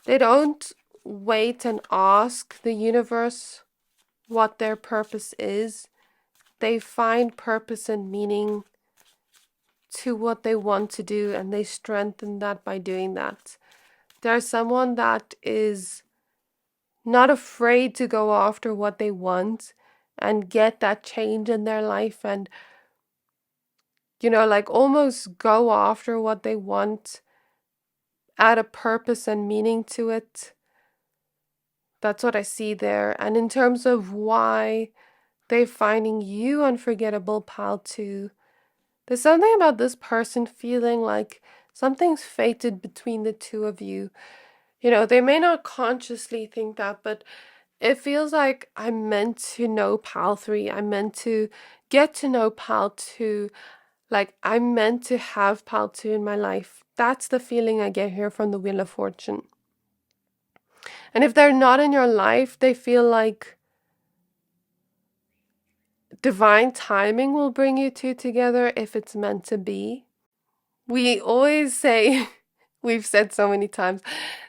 They don't wait and ask the universe what their purpose is. They find purpose and meaning to what they want to do, and they strengthen that by doing that. They're someone that is not afraid to go after what they want and get that change in their life and, like almost go after what they want, add a purpose and meaning to it. That's what I see there. And in terms of why they're finding you unforgettable, pal, too, there's something about this person feeling like something's fated between the two of you. They may not consciously think that, but it feels like I'm meant to know pal 3. I'm meant to get to know pal 2. Like I'm meant to have pal 2 in my life. That's the feeling I get here from the Wheel of Fortune. And if they're not in your life, they feel like divine timing will bring you two together if it's meant to be. We always say, we've said so many times,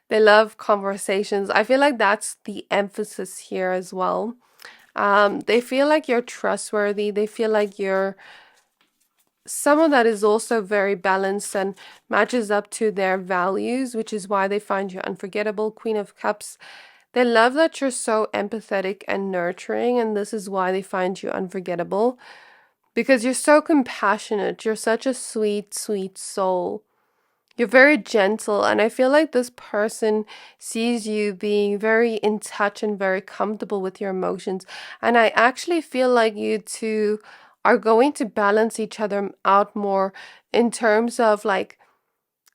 they love conversations. I feel like that's the emphasis here as well. They feel like you're trustworthy. They feel like you're someone that is also very balanced and matches up to their values, which is why they find you unforgettable. Queen of Cups. They love that you're so empathetic and nurturing, and this is why they find you unforgettable. Because you're so compassionate. You're such a sweet, sweet soul. You're very gentle, and I feel like this person sees you being very in touch and very comfortable with your emotions. And I actually feel like you two are going to balance each other out more in terms of like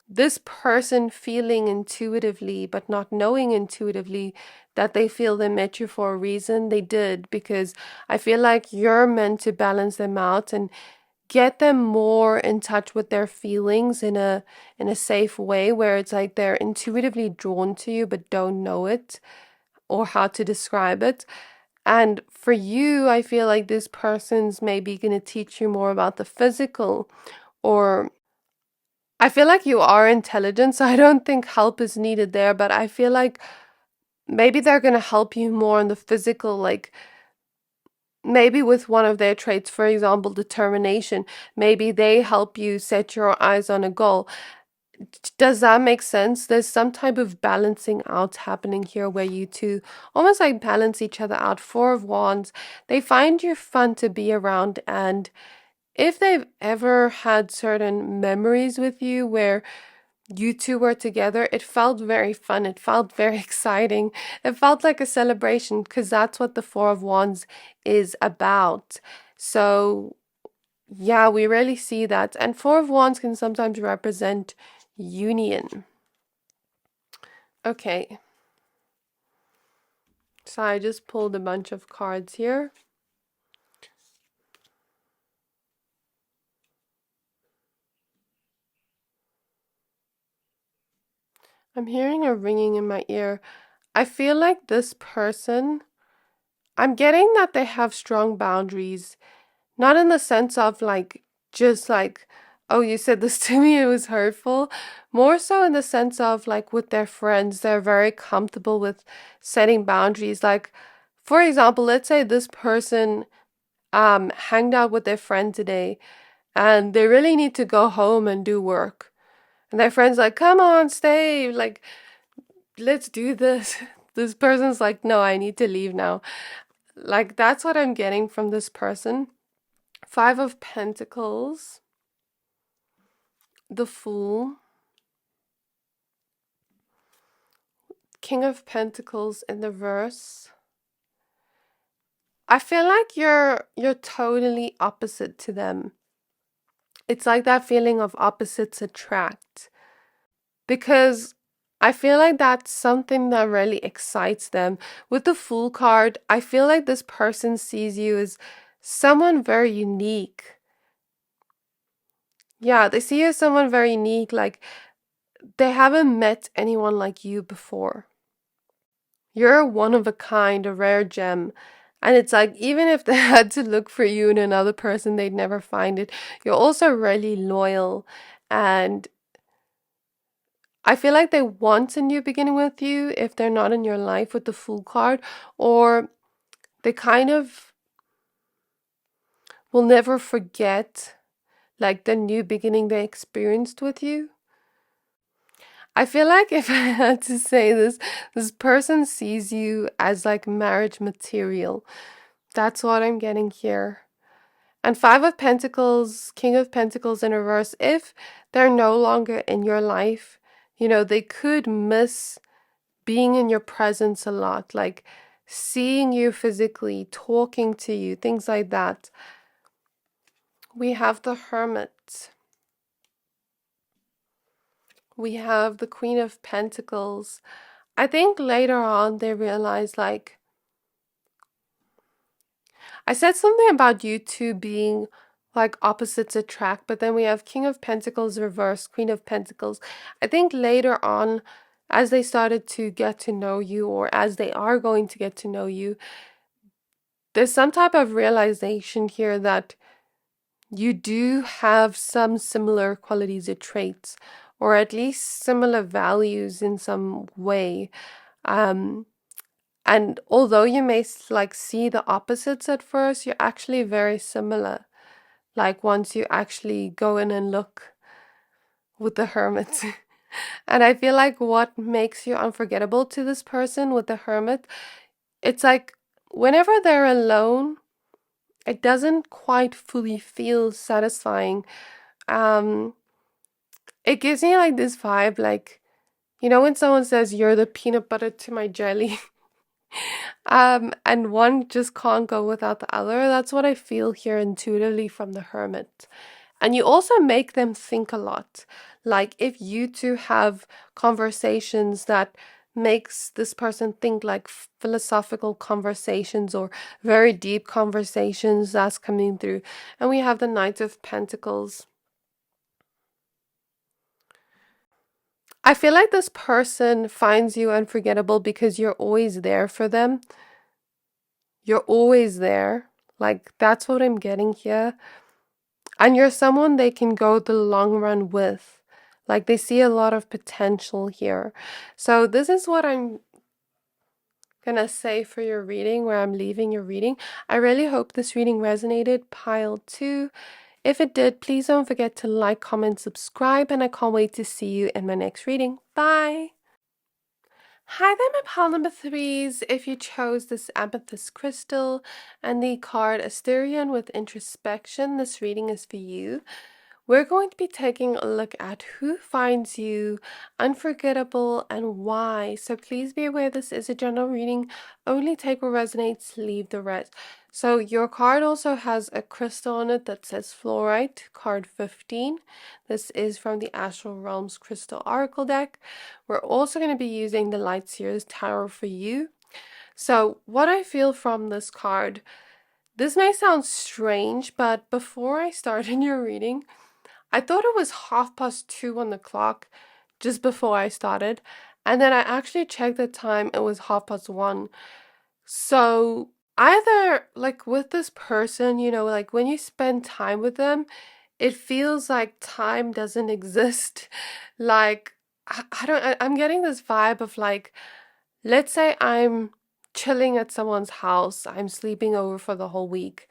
this person feeling intuitively, but not knowing intuitively that they feel they met you for a reason. They did, because I feel like you're meant to balance them out and get them more in touch with their feelings in a safe way, where it's like they're intuitively drawn to you but don't know it or how to describe it. And for you, I feel like this person's maybe going to teach you more about the physical, or I feel like you are intelligent, so I don't think help is needed there, but I feel like maybe they're going to help you more on the physical, like maybe with one of their traits, for example, determination. Maybe they help you set your eyes on a goal. Does that make sense? There's some type of balancing out happening here where you two almost like balance each other out. Four of Wands. They find you fun to be around, and if they've ever had certain memories with you where you two were together, it felt very fun. It felt very exciting. It felt like a celebration, because that's what the Four of Wands is about. So, yeah, we really see that. And Four of Wands can sometimes represent union. Okay. So I just pulled a bunch of cards here. I'm hearing a ringing in my ear. I feel like this person, I'm getting that they have strong boundaries. Not in the sense of like, just like, oh, you said this to me, it was hurtful. More so in the sense of like with their friends, they're very comfortable with setting boundaries. Like, for example, let's say this person hanged out with their friend today and they really need to go home and do work. And their friend's like, come on, stay, like, let's do this. This person's like, no, I need to leave now. Like, that's what I'm getting from this person. Five of Pentacles, the Fool, King of Pentacles in the verse. I feel like you're totally opposite to them. It's like that feeling of opposites attract, because I feel like that's something that really excites them. With the Fool card, I feel like this person sees you as someone very unique. Yeah, they see you as someone very unique, like they haven't met anyone like you before. You're one of a kind, a rare gem. And it's like, even if they had to look for you in another person, they'd never find it. You're also really loyal. And I feel like they want a new beginning with you if they're not in your life with the Fool card. Or they kind of will never forget like the new beginning they experienced with you. I feel like if I had to say this person sees you as like marriage material. That's what I'm getting here. And Five of Pentacles, King of Pentacles in reverse, if they're no longer in your life, you know, they could miss being in your presence a lot, like seeing you physically, talking to you, things like that. We have the Hermit. We have the Queen of Pentacles. I think later on they realize, like, I said something about you two being like opposites attract, but then we have King of Pentacles reverse, Queen of Pentacles. I think later on, as they started to get to know you, or as they are going to get to know you, there's some type of realization here that you do have some similar qualities or traits, or at least similar values in some way. And although you may like see the opposites at first, you're actually very similar. Like once you actually go in and look with the hermit. And I feel like what makes you unforgettable to this person with the hermit, it's like whenever they're alone, it doesn't quite fully feel satisfying. Um, it gives me like this vibe, like, you know, when someone says you're the peanut butter to my jelly, and one just can't go without the other. That's what I feel here intuitively from the hermit. And you also make them think a lot. Like if you two have conversations that makes this person think, like philosophical conversations or very deep conversations that's coming through. And we have the Knight of Pentacles. I feel like this person finds you unforgettable because you're always there for them. You're always there. Like that's what I'm getting here. And you're someone they can go the long run with. Like they see a lot of potential here. So this is what I'm gonna say for your reading, where I'm leaving your reading. I really hope this reading resonated. Pile 2. If it did, please don't forget to like, comment, subscribe, and I can't wait to see you in my next reading. Bye! Hi there, my pile number 3s. If you chose this Amethyst crystal and the card Asterion with Introspection, this reading is for you. We're going to be taking a look at who finds you unforgettable and why. So please be aware this is a general reading. Only take what resonates, leave the rest. So your card also has a crystal on it that says fluorite, card 15. This is from the Astral Realms Crystal Oracle deck. We're also going to be using the Light Seers Tarot for you. So what I feel from this card, this may sound strange, but before I start in your reading, I thought it was 2:30 on the clock just before I started. And then I actually checked the time, it was 1:30. So either like with this person, you know, like when you spend time with them, it feels like time doesn't exist. Like, I'm getting this vibe of like, let's say I'm chilling at someone's house, I'm sleeping over for the whole week,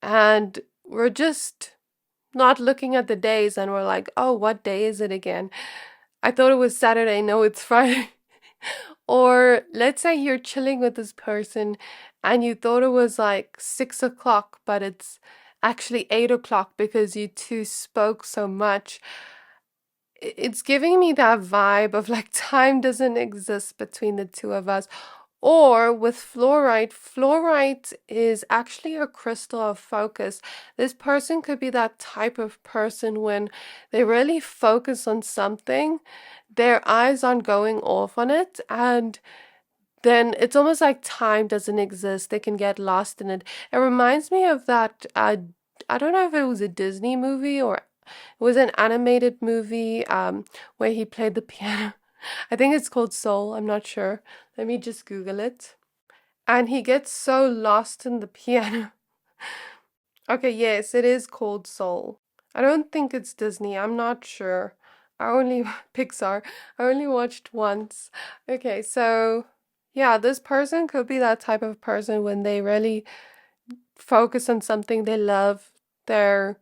and we're just not looking at the days and we're like, oh, what day is it again? I thought it was Saturday. No, it's Friday. Or let's say you're chilling with this person and you thought it was like 6 o'clock, but it's actually 8 o'clock because you two spoke so much. It's giving me that vibe of like time doesn't exist between the two of us. Or with fluorite, fluorite is actually a crystal of focus. This person could be that type of person when they really focus on something, their eyes aren't going off on it, and then it's almost like time doesn't exist. They can get lost in it. It reminds me of that, I don't know if it was a Disney movie or it was an animated movie where he played the piano. I think it's called Soul. I'm not sure. Let me just Google it. And he gets so lost in the piano. Okay, yes, it is called Soul. I don't think it's Disney. I'm not sure. I only Pixar. I only watched once. Okay, so yeah, this person could be that type of person when they really focus on something they love. They're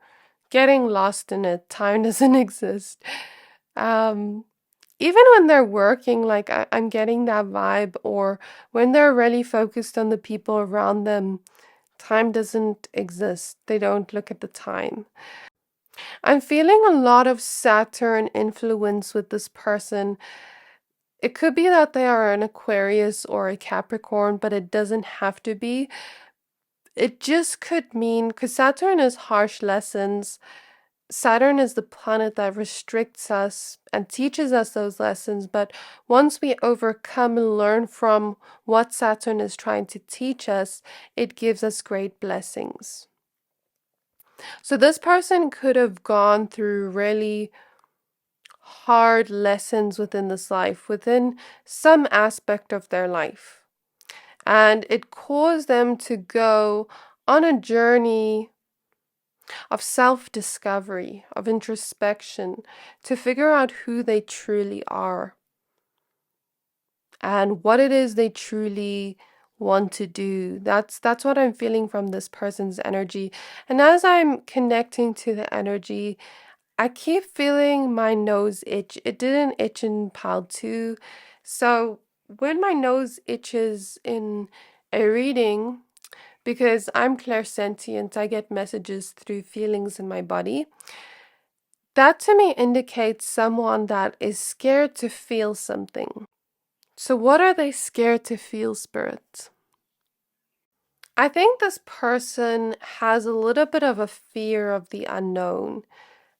getting lost in it. Time doesn't exist. Even when they're working, like I'm getting that vibe, or when they're really focused on the people around them, time doesn't exist. They don't look at the time. I'm feeling a lot of Saturn influence with this person. It could be that they are an Aquarius or a Capricorn, but it doesn't have to be. It just could mean, because Saturn is harsh lessons. Saturn is the planet that restricts us and teaches us those lessons, but once we overcome and learn from what Saturn is trying to teach us, it gives us great blessings. So this person could have gone through really hard lessons within this life, within some aspect of their life. And it caused them to go on a journey of self-discovery, of introspection, to figure out who they truly are and what it is they truly want to do. That's what I'm feeling from this person's energy. And as I'm connecting to the energy, I keep feeling my nose itch. It didn't itch in pile 2. So when my nose itches in a reading, because I'm clairsentient, I get messages through feelings in my body. That to me indicates someone that is scared to feel something. So what are they scared to feel, Spirit? I think this person has a little bit of a fear of the unknown,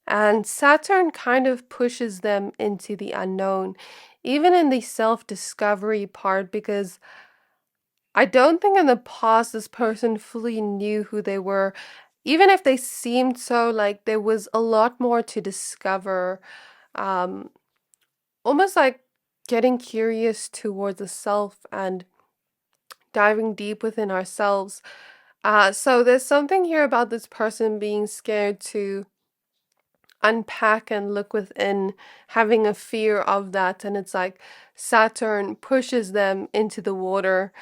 and Saturn kind of pushes them into the unknown, even in the self-discovery part, because I don't think in the past this person fully knew who they were. Even if they seemed so, like there was a lot more to discover, um, almost like getting curious towards the self and diving deep within ourselves. So there's something here about this person being scared to unpack and look within, having a fear of that. And it's like Saturn pushes them into the water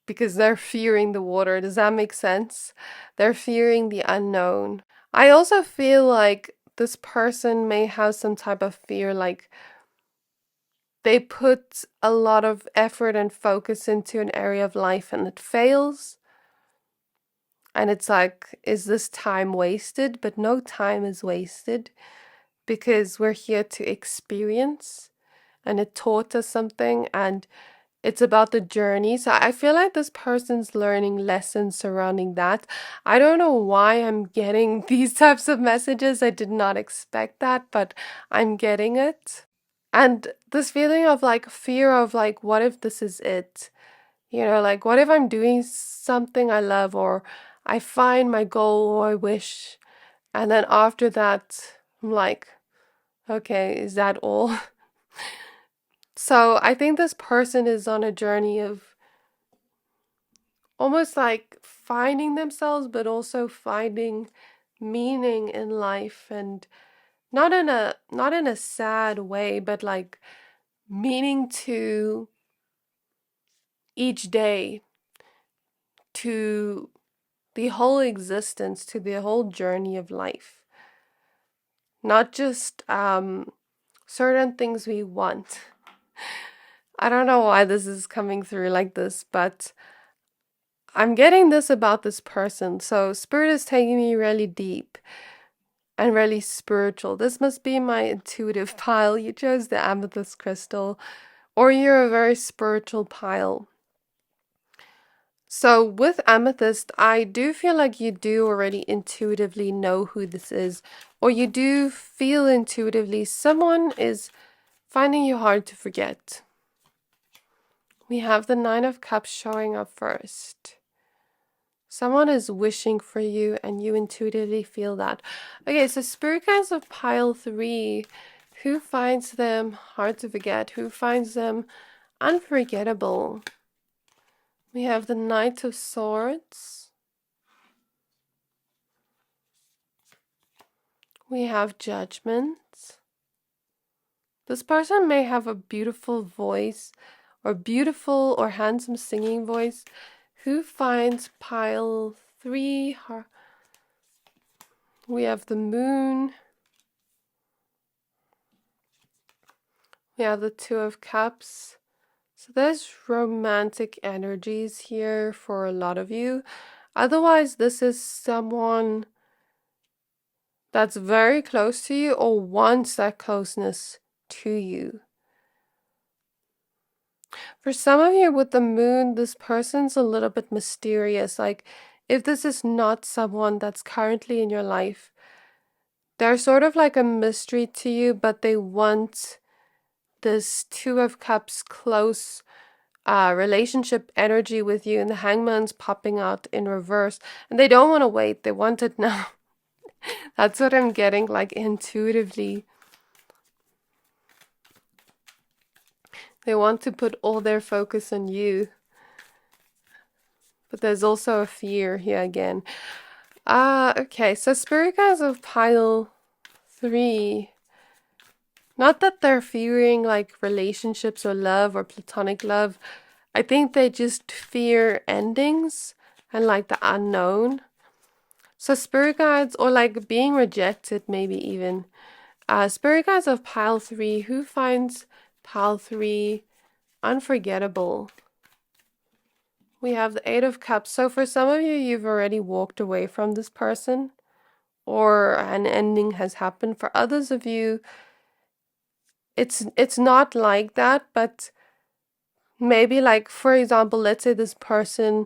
because they're fearing the water. Does that make sense? They're fearing the unknown. I also feel like this person may have some type of fear, like they put a lot of effort and focus into an area of life and it fails. And it's like, is this time wasted? But no time is wasted because we're here to experience, and it taught us something, and it's about the journey. So I feel like this person's learning lessons surrounding that. I don't know why I'm getting these types of messages. I did not expect that, but I'm getting it. And this feeling of like fear of like, what if this is it? You know, like, what if I'm doing something I love, or I find my goal or I wish, and then after that, I'm like, okay, is that all? So I think this person is on a journey of almost like finding themselves, but also finding meaning in life, and not in a sad way, but like meaning to each day, to the whole existence, to the whole journey of life. Not just certain things we want. I don't know why this is coming through like this, but I'm getting this about this person. So Spirit is taking me really deep and really spiritual. This must be my intuitive pile. You chose the amethyst crystal, or you're a very spiritual pile. So with amethyst, I do feel like you do already intuitively know who this is, or you do feel intuitively someone is finding you hard to forget. We have the Nine of Cups showing up first. Someone is wishing for you and you intuitively feel that. Okay, so Spirit Guides of pile 3. Who finds them hard to forget? Who finds them unforgettable? We have the Knight of Swords. We have Judgment. This person may have a beautiful voice, or beautiful or handsome singing voice. Who finds pile 3? We have the Moon. We have the Two of Cups. So there's romantic energies here for a lot of you. Otherwise, this is someone that's very close to you or wants that closeness to you. For some of you with the Moon, this person's a little bit mysterious. Like, if this is not someone that's currently in your life, they're sort of like a mystery to you, but they want this Two of Cups close relationship energy with you, and the Hangman's popping out in reverse, and they don't want to wait. They want it now. That's what I'm getting, like, intuitively. They want to put all their focus on you. But there's also a fear here again. Okay, so spirit guides of pile 3. Not that they're fearing like relationships or love or platonic love. I think they just fear endings and like the unknown. So spirit guides or like being rejected, maybe even. Spirit guides of pile 3. Who finds pile 3 unforgettable? We have the 8 of Cups. So for some of you, you've already walked away from this person or an ending has happened. For others of you, it's not like that, but maybe like, for example, let's say this person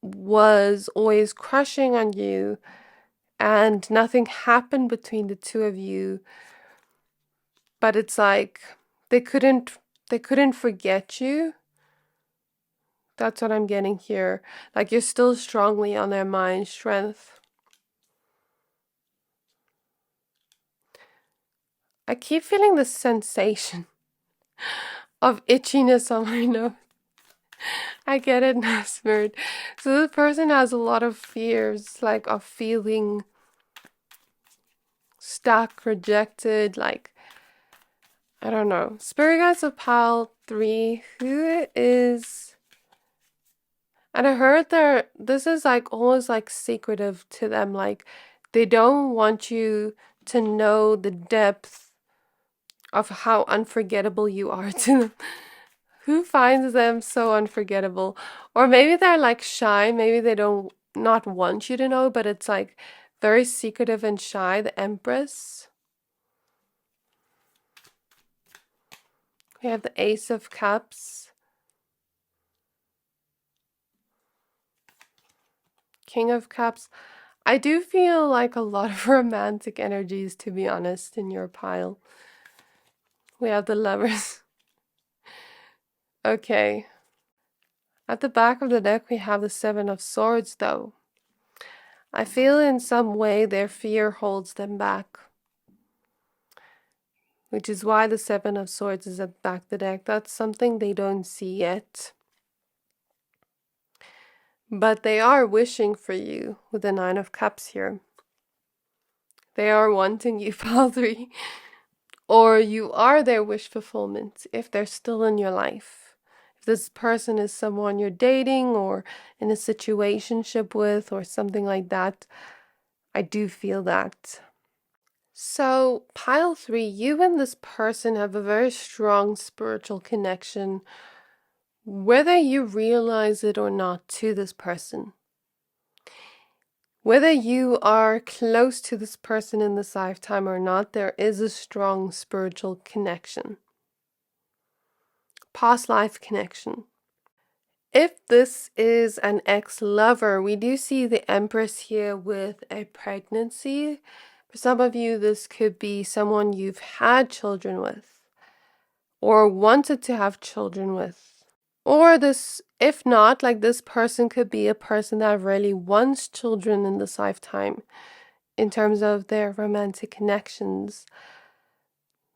was always crushing on you and nothing happened between the two of you, but it's like they couldn't forget you. That's what I'm getting here. Like you're still strongly on their mind strength. I keep feeling this sensation of itchiness on my nose. I get it now, Spirit. So this person has a lot of fears, like of feeling stuck, rejected, like, I don't know. Spirit guides of pile 3, who is... And I heard this is like almost like secretive to them, like they don't want you to know the depth of how unforgettable you are to them. Who finds them so unforgettable? Or maybe they're like shy, maybe they don't not want you to know, but it's like very secretive and shy. The Empress. We have the Ace of Cups. King of Cups. I do feel like a lot of romantic energies, to be honest, in your pile. We have the Lovers. Okay. At the back of the deck, we have the Seven of Swords, though. I feel in some way their fear holds them back, which is why the Seven of Swords is at the back of the deck. That's something they don't see yet. But they are wishing for you with the Nine of Cups here. They are wanting you, pile 3. Or you are their wish fulfillment if they're still in your life. If this person is someone you're dating or in a situationship with or something like that, I do feel that. So, pile 3, you and this person have a very strong spiritual connection, whether you realize it or not, to this person. Whether you are close to this person in this lifetime or not, there is a strong spiritual connection. Past life connection. If this is an ex-lover, we do see the Empress here with a pregnancy. For some of you, this could be someone you've had children with or wanted to have children with. Or this, if not, like this person could be a person that really wants children in this lifetime in terms of their romantic connections.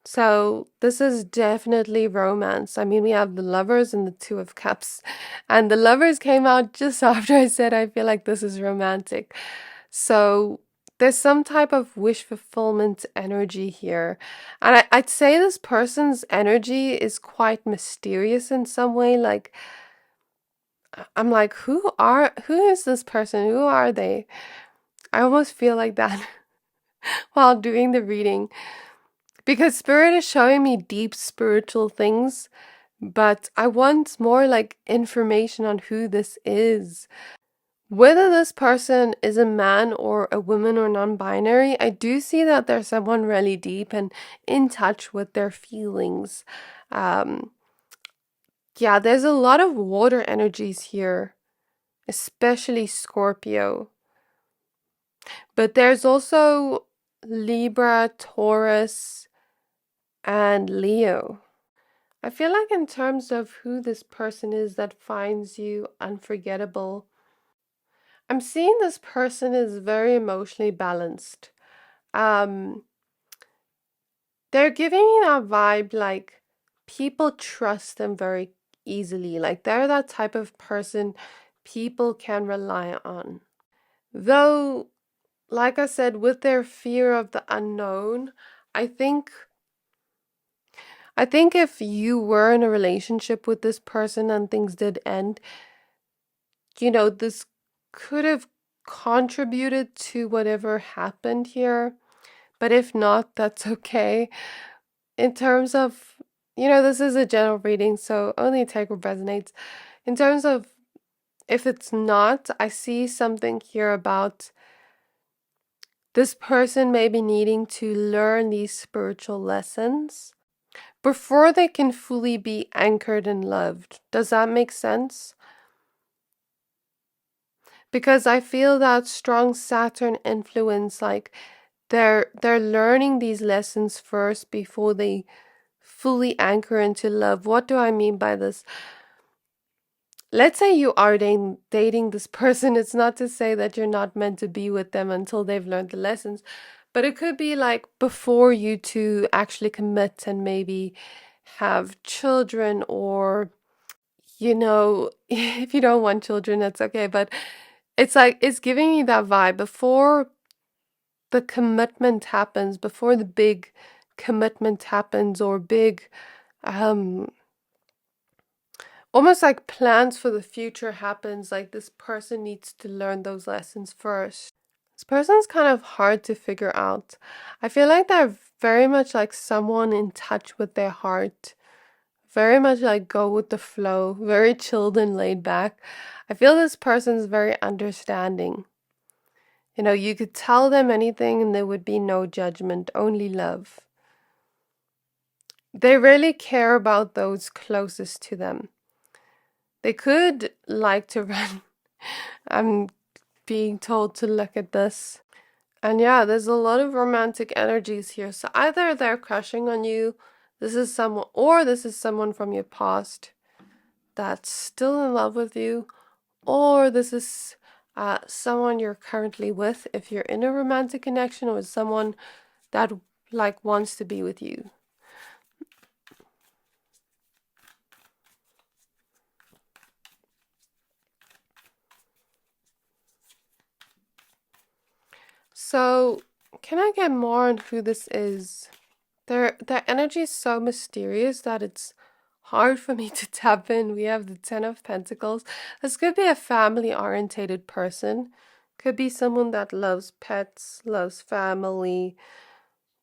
So this is definitely romance. I mean, we have the Lovers and the Two of Cups. And the Lovers came out just after I said I feel like this is romantic. So there's some type of wish fulfillment energy here. And I'd say this person's energy is quite mysterious in some way. Like, I'm like, who is this person? Who are they? I almost feel like that while doing the reading. Because Spirit is showing me deep spiritual things, but I want more like information on who this is. Whether this person is a man or a woman or non-binary, I do see that there's someone really deep and in touch with their feelings. Yeah, there's a lot of water energies here, especially Scorpio. But there's also Libra, Taurus, and Leo. I feel like in terms of who this person is that finds you unforgettable, I'm seeing this person is very emotionally balanced. They're giving me that vibe like people trust them very easily. Like they're that type of person people can rely on. Though like I said, with their fear of the unknown, I think I think if you were in a relationship with this person and things did end, this could have contributed to whatever happened here. But if not, that's okay. In terms of, this is a general reading, so only take what resonates. In terms of if it's not, I see something here about this person maybe needing to learn these spiritual lessons before they can fully be anchored and loved. Does that make sense? Because I feel that strong Saturn influence, like they're learning these lessons first before they fully anchor into love. What do I mean by this? Let's say you are dating this person. It's not to say that you're not meant to be with them until they've learned the lessons, but it could be like before you two actually commit and maybe have children, or, if you don't want children, that's okay. But it's like, it's giving me that vibe before the commitment happens, before the big commitment happens, or big, um, almost like plans for the future happens. Like this person needs to learn those lessons first. This person's kind of hard to figure out. I feel like they're very much like someone in touch with their heart, very much like go with the flow, very chilled and laid back. I feel this person's very understanding. You could tell them anything and there would be no judgment, only love. They really care about those closest to them. They could like to run. I'm being told to look at this. And yeah, there's a lot of romantic energies here. So either they're crushing on you, this is someone from your past that's still in love with you, or this is someone you're currently with if you're in a romantic connection with someone that like wants to be with you. So, can I get more on who this is? Their energy is so mysterious that it's hard for me to tap in. We have the Ten of Pentacles. This could be a family-orientated person. Could be someone that loves pets, loves family,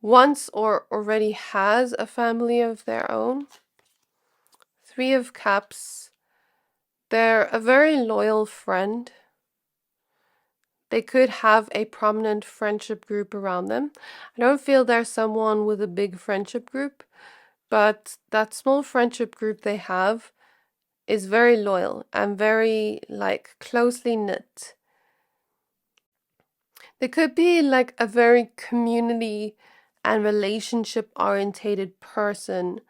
wants or already has a family of their own. Three of Cups. They're a very loyal friend. They could have a prominent friendship group around them. I don't feel they're someone with a big friendship group, but that small friendship group they have is very loyal and very like closely knit. They could be like a very community and relationship orientated person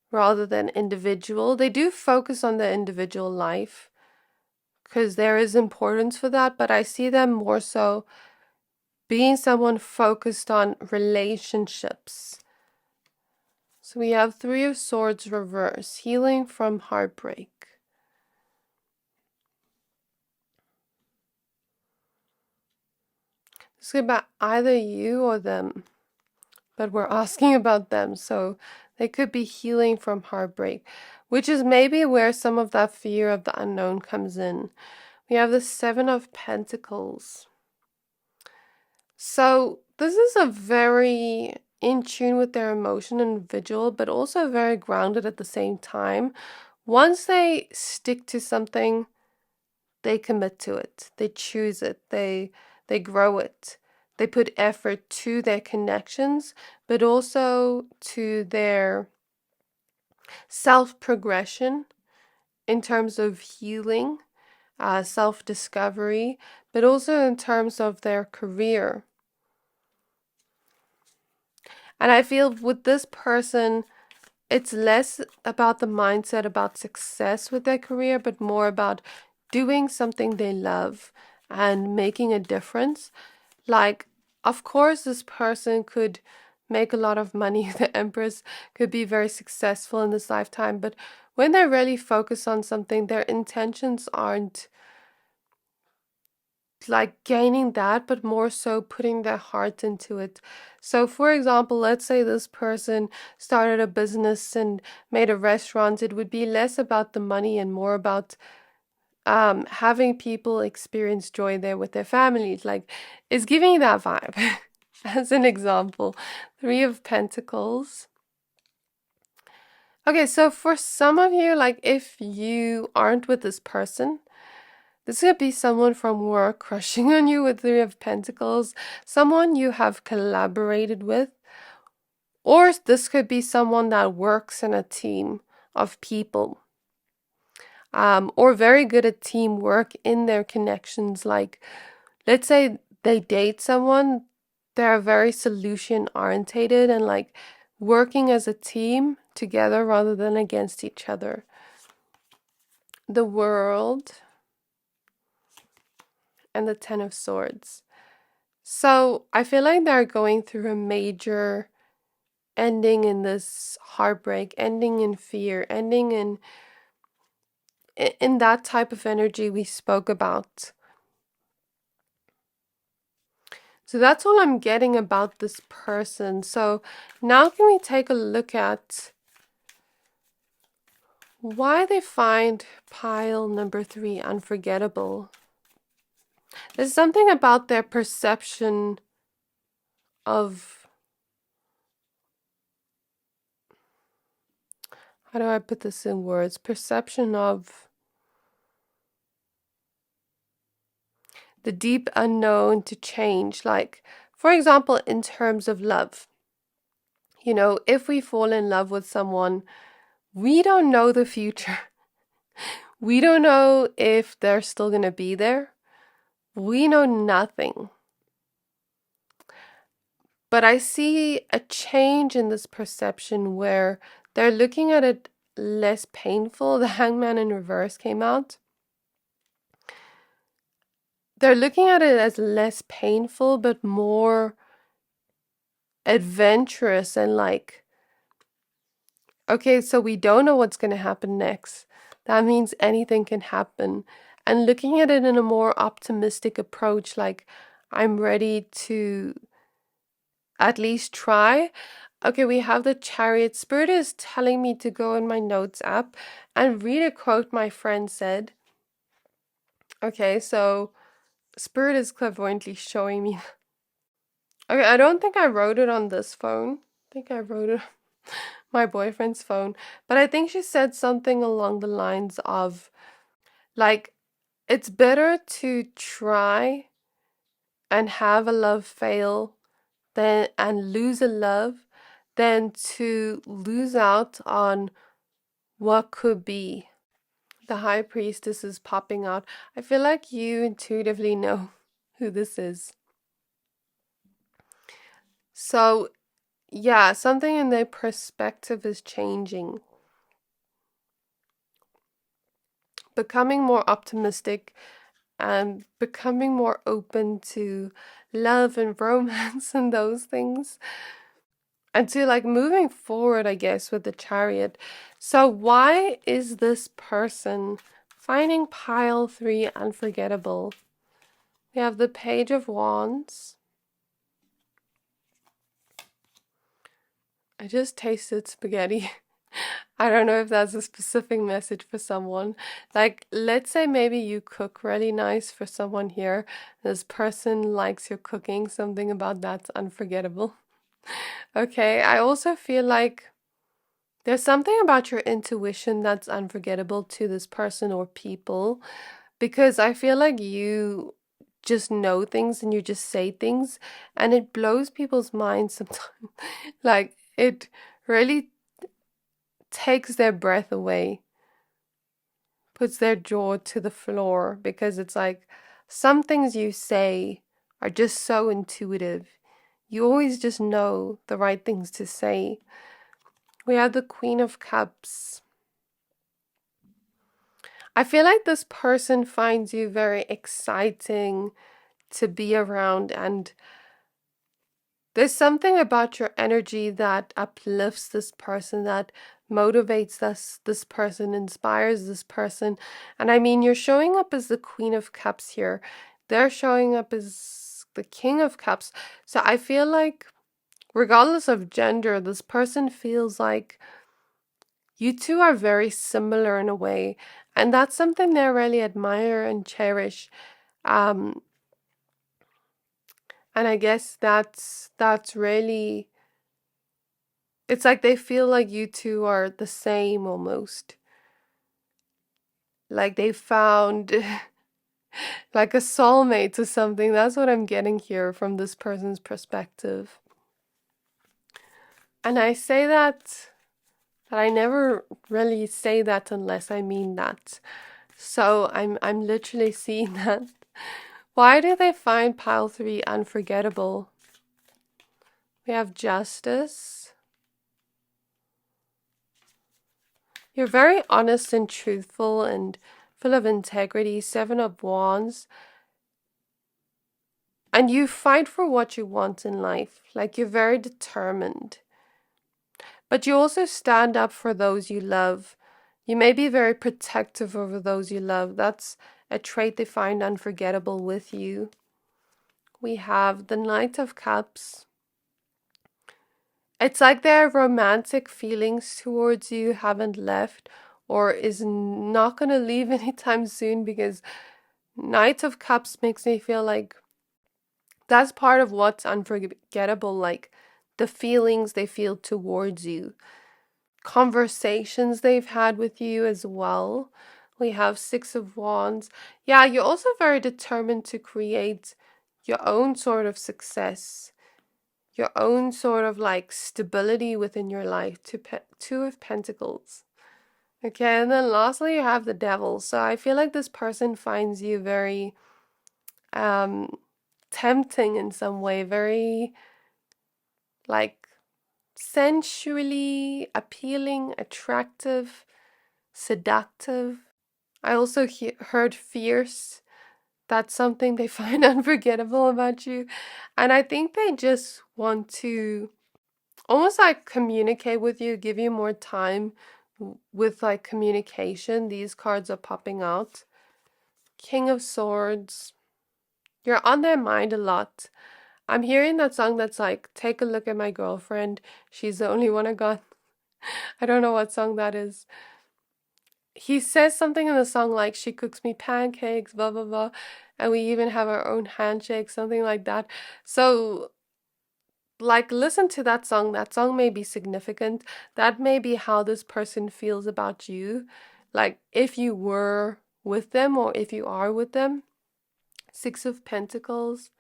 rather than individual. They do focus on their individual life because there is importance for that, but I see them more so being someone focused on relationships. So we have Three of Swords reverse, healing from heartbreak. This could be either you or them, but we're asking about them, so they could be healing from heartbreak, which is maybe where some of that fear of the unknown comes in. We have the Seven of Pentacles. So this is a very in tune with their emotion individual, but also very grounded at the same time. Once they stick to something, they commit to it. They choose it. They grow it. They put effort to their connections, but also to their self-progression in terms of healing, self-discovery, but also in terms of their career. And I feel with this person, it's less about the mindset about success with their career, but more about doing something they love and making a difference. Like, of course, this person could make a lot of money. The Empress could be very successful in this lifetime, but when they really focus on something, their intentions aren't like gaining that, but more so putting their heart into it. So for example, let's say this person started a business and made a restaurant. It would be less about the money and more about having people experience joy there with their families. Like, it's giving you that vibe. As an example, Three of Pentacles. Okay, so for some of you, like if you aren't with this person, this could be someone from work crushing on you with Three of Pentacles, someone you have collaborated with, or this could be someone that works in a team of people, or very good at teamwork in their connections. Like, let's say they date someone, they're very solution orientated and like working as a team together rather than against each other. The World and the Ten of Swords. So I feel like they're going through a major ending in this heartbreak, ending in fear, ending in that type of energy we spoke about. So that's all I'm getting about this person. So now can we take a look at why they find pile number 3 unforgettable? There's something about their perception of, how do I put this in words? Perception of the deep unknown to change. Like, for example, in terms of love. You know, if we fall in love with someone, we don't know the future. We don't know if they're still going to be there. We know nothing. But I see a change in this perception where they're looking at it less painful. The Hangman in reverse came out. They're looking at it as less painful, but more adventurous and like, okay, so we don't know what's going to happen next. That means anything can happen. And looking at it in a more optimistic approach, like, I'm ready to at least try. Okay, we have the Chariot. Spirit is telling me to go in my notes app and read a quote my friend said. Okay, so Spirit is clairvoyantly showing me. Okay, I don't think I wrote it on this phone. I think I wrote it on my boyfriend's phone. But I think she said something along the lines of, like, it's better to try and have a love fail and lose a love than to lose out on what could be. The High Priestess is popping out. I feel like you intuitively know who this is. So, yeah, something in their perspective is changing. Becoming more optimistic and becoming more open to love and romance and those things. And to like moving forward, I guess, with the Chariot. So why is this person finding pile 3 unforgettable? We have the Page of Wands. I just tasted spaghetti. I don't know if that's a specific message for someone. Like, let's say maybe you cook really nice for someone here. This person likes your cooking. Something about that's unforgettable. Okay, I also feel like there's something about your intuition that's unforgettable to this person or people, because I feel like you just know things and you just say things and it blows people's minds sometimes. Like, it really takes their breath away, puts their jaw to the floor, because it's like some things you say are just so intuitive. You always just know the right things to say. We have the Queen of Cups. I feel like this person finds you very exciting to be around, and there's something about your energy that uplifts this person, that motivates this person, inspires this person. And I mean, you're showing up as the Queen of Cups here. they're showing up as the King of Cups. So I feel like, regardless of gender, this person feels like you two are very similar in a way. And that's something they really admire and cherish. Um, and I guess that's really, it's like they feel like you two are the same almost. Like they found like a soulmate or something. That's what I'm getting here from this person's perspective. And I say that, but I never really say that unless I mean that. So I'm literally seeing that. Why do they find pile 3 unforgettable? We have Justice. You're very honest and truthful and full of integrity. 7 of Wands. And you fight for what you want in life. Like, you're very determined. But you also stand up for those you love. You may be very protective over those you love. That's a trait they find unforgettable with you. We have the Knight of Cups. It's like their romantic feelings towards you haven't left or is not going to leave anytime soon, because Knight of Cups makes me feel like that's part of what's unforgettable, like the feelings they feel towards you, conversations they've had with you as well. We have 6 of Wands. Yeah, you're also very determined to create your own sort of success, your own sort of like stability within your life. 2 of Pentacles. Okay, and then lastly you have the Devil. So I feel like this person finds you very tempting in some way, very like sensually appealing, attractive, seductive. I also heard fierce. That's something they find unforgettable about you. And I think they just want to almost like communicate with you, give you more time with like communication. These cards are popping out. King of Swords. You're on their mind a lot. I'm hearing that song that's like, take a look at my girlfriend. She's the only one I got. I don't know what song that is. He says something in the song like, she cooks me pancakes, blah, blah, blah. And we even have our own handshake, something like that. So, like, listen to that song. That song may be significant. That may be how this person feels about you. Like, if you were with them or if you are with them. 6 of Pentacles.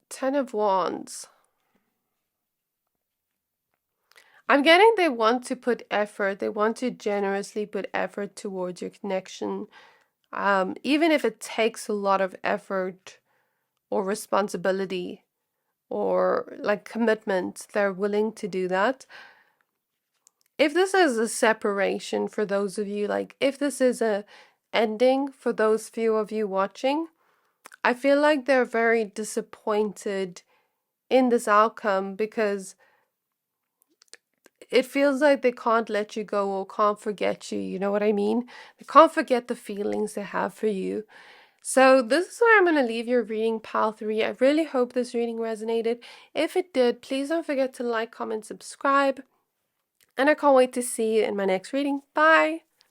Ten of Wands. I'm getting they want to put effort. They want to generously put effort towards your connection. Even if it takes a lot of effort or responsibility or like commitment, they're willing to do that. If this is a separation for those of you, like if this is a ending for those few of you watching, I feel like they're very disappointed in this outcome because it feels like they can't let you go or can't forget you. You know what I mean? They can't forget the feelings they have for you. So this is where I'm going to leave your reading, pile 3. I really hope this reading resonated. If it did, please don't forget to like, comment, subscribe. And I can't wait to see you in my next reading. Bye!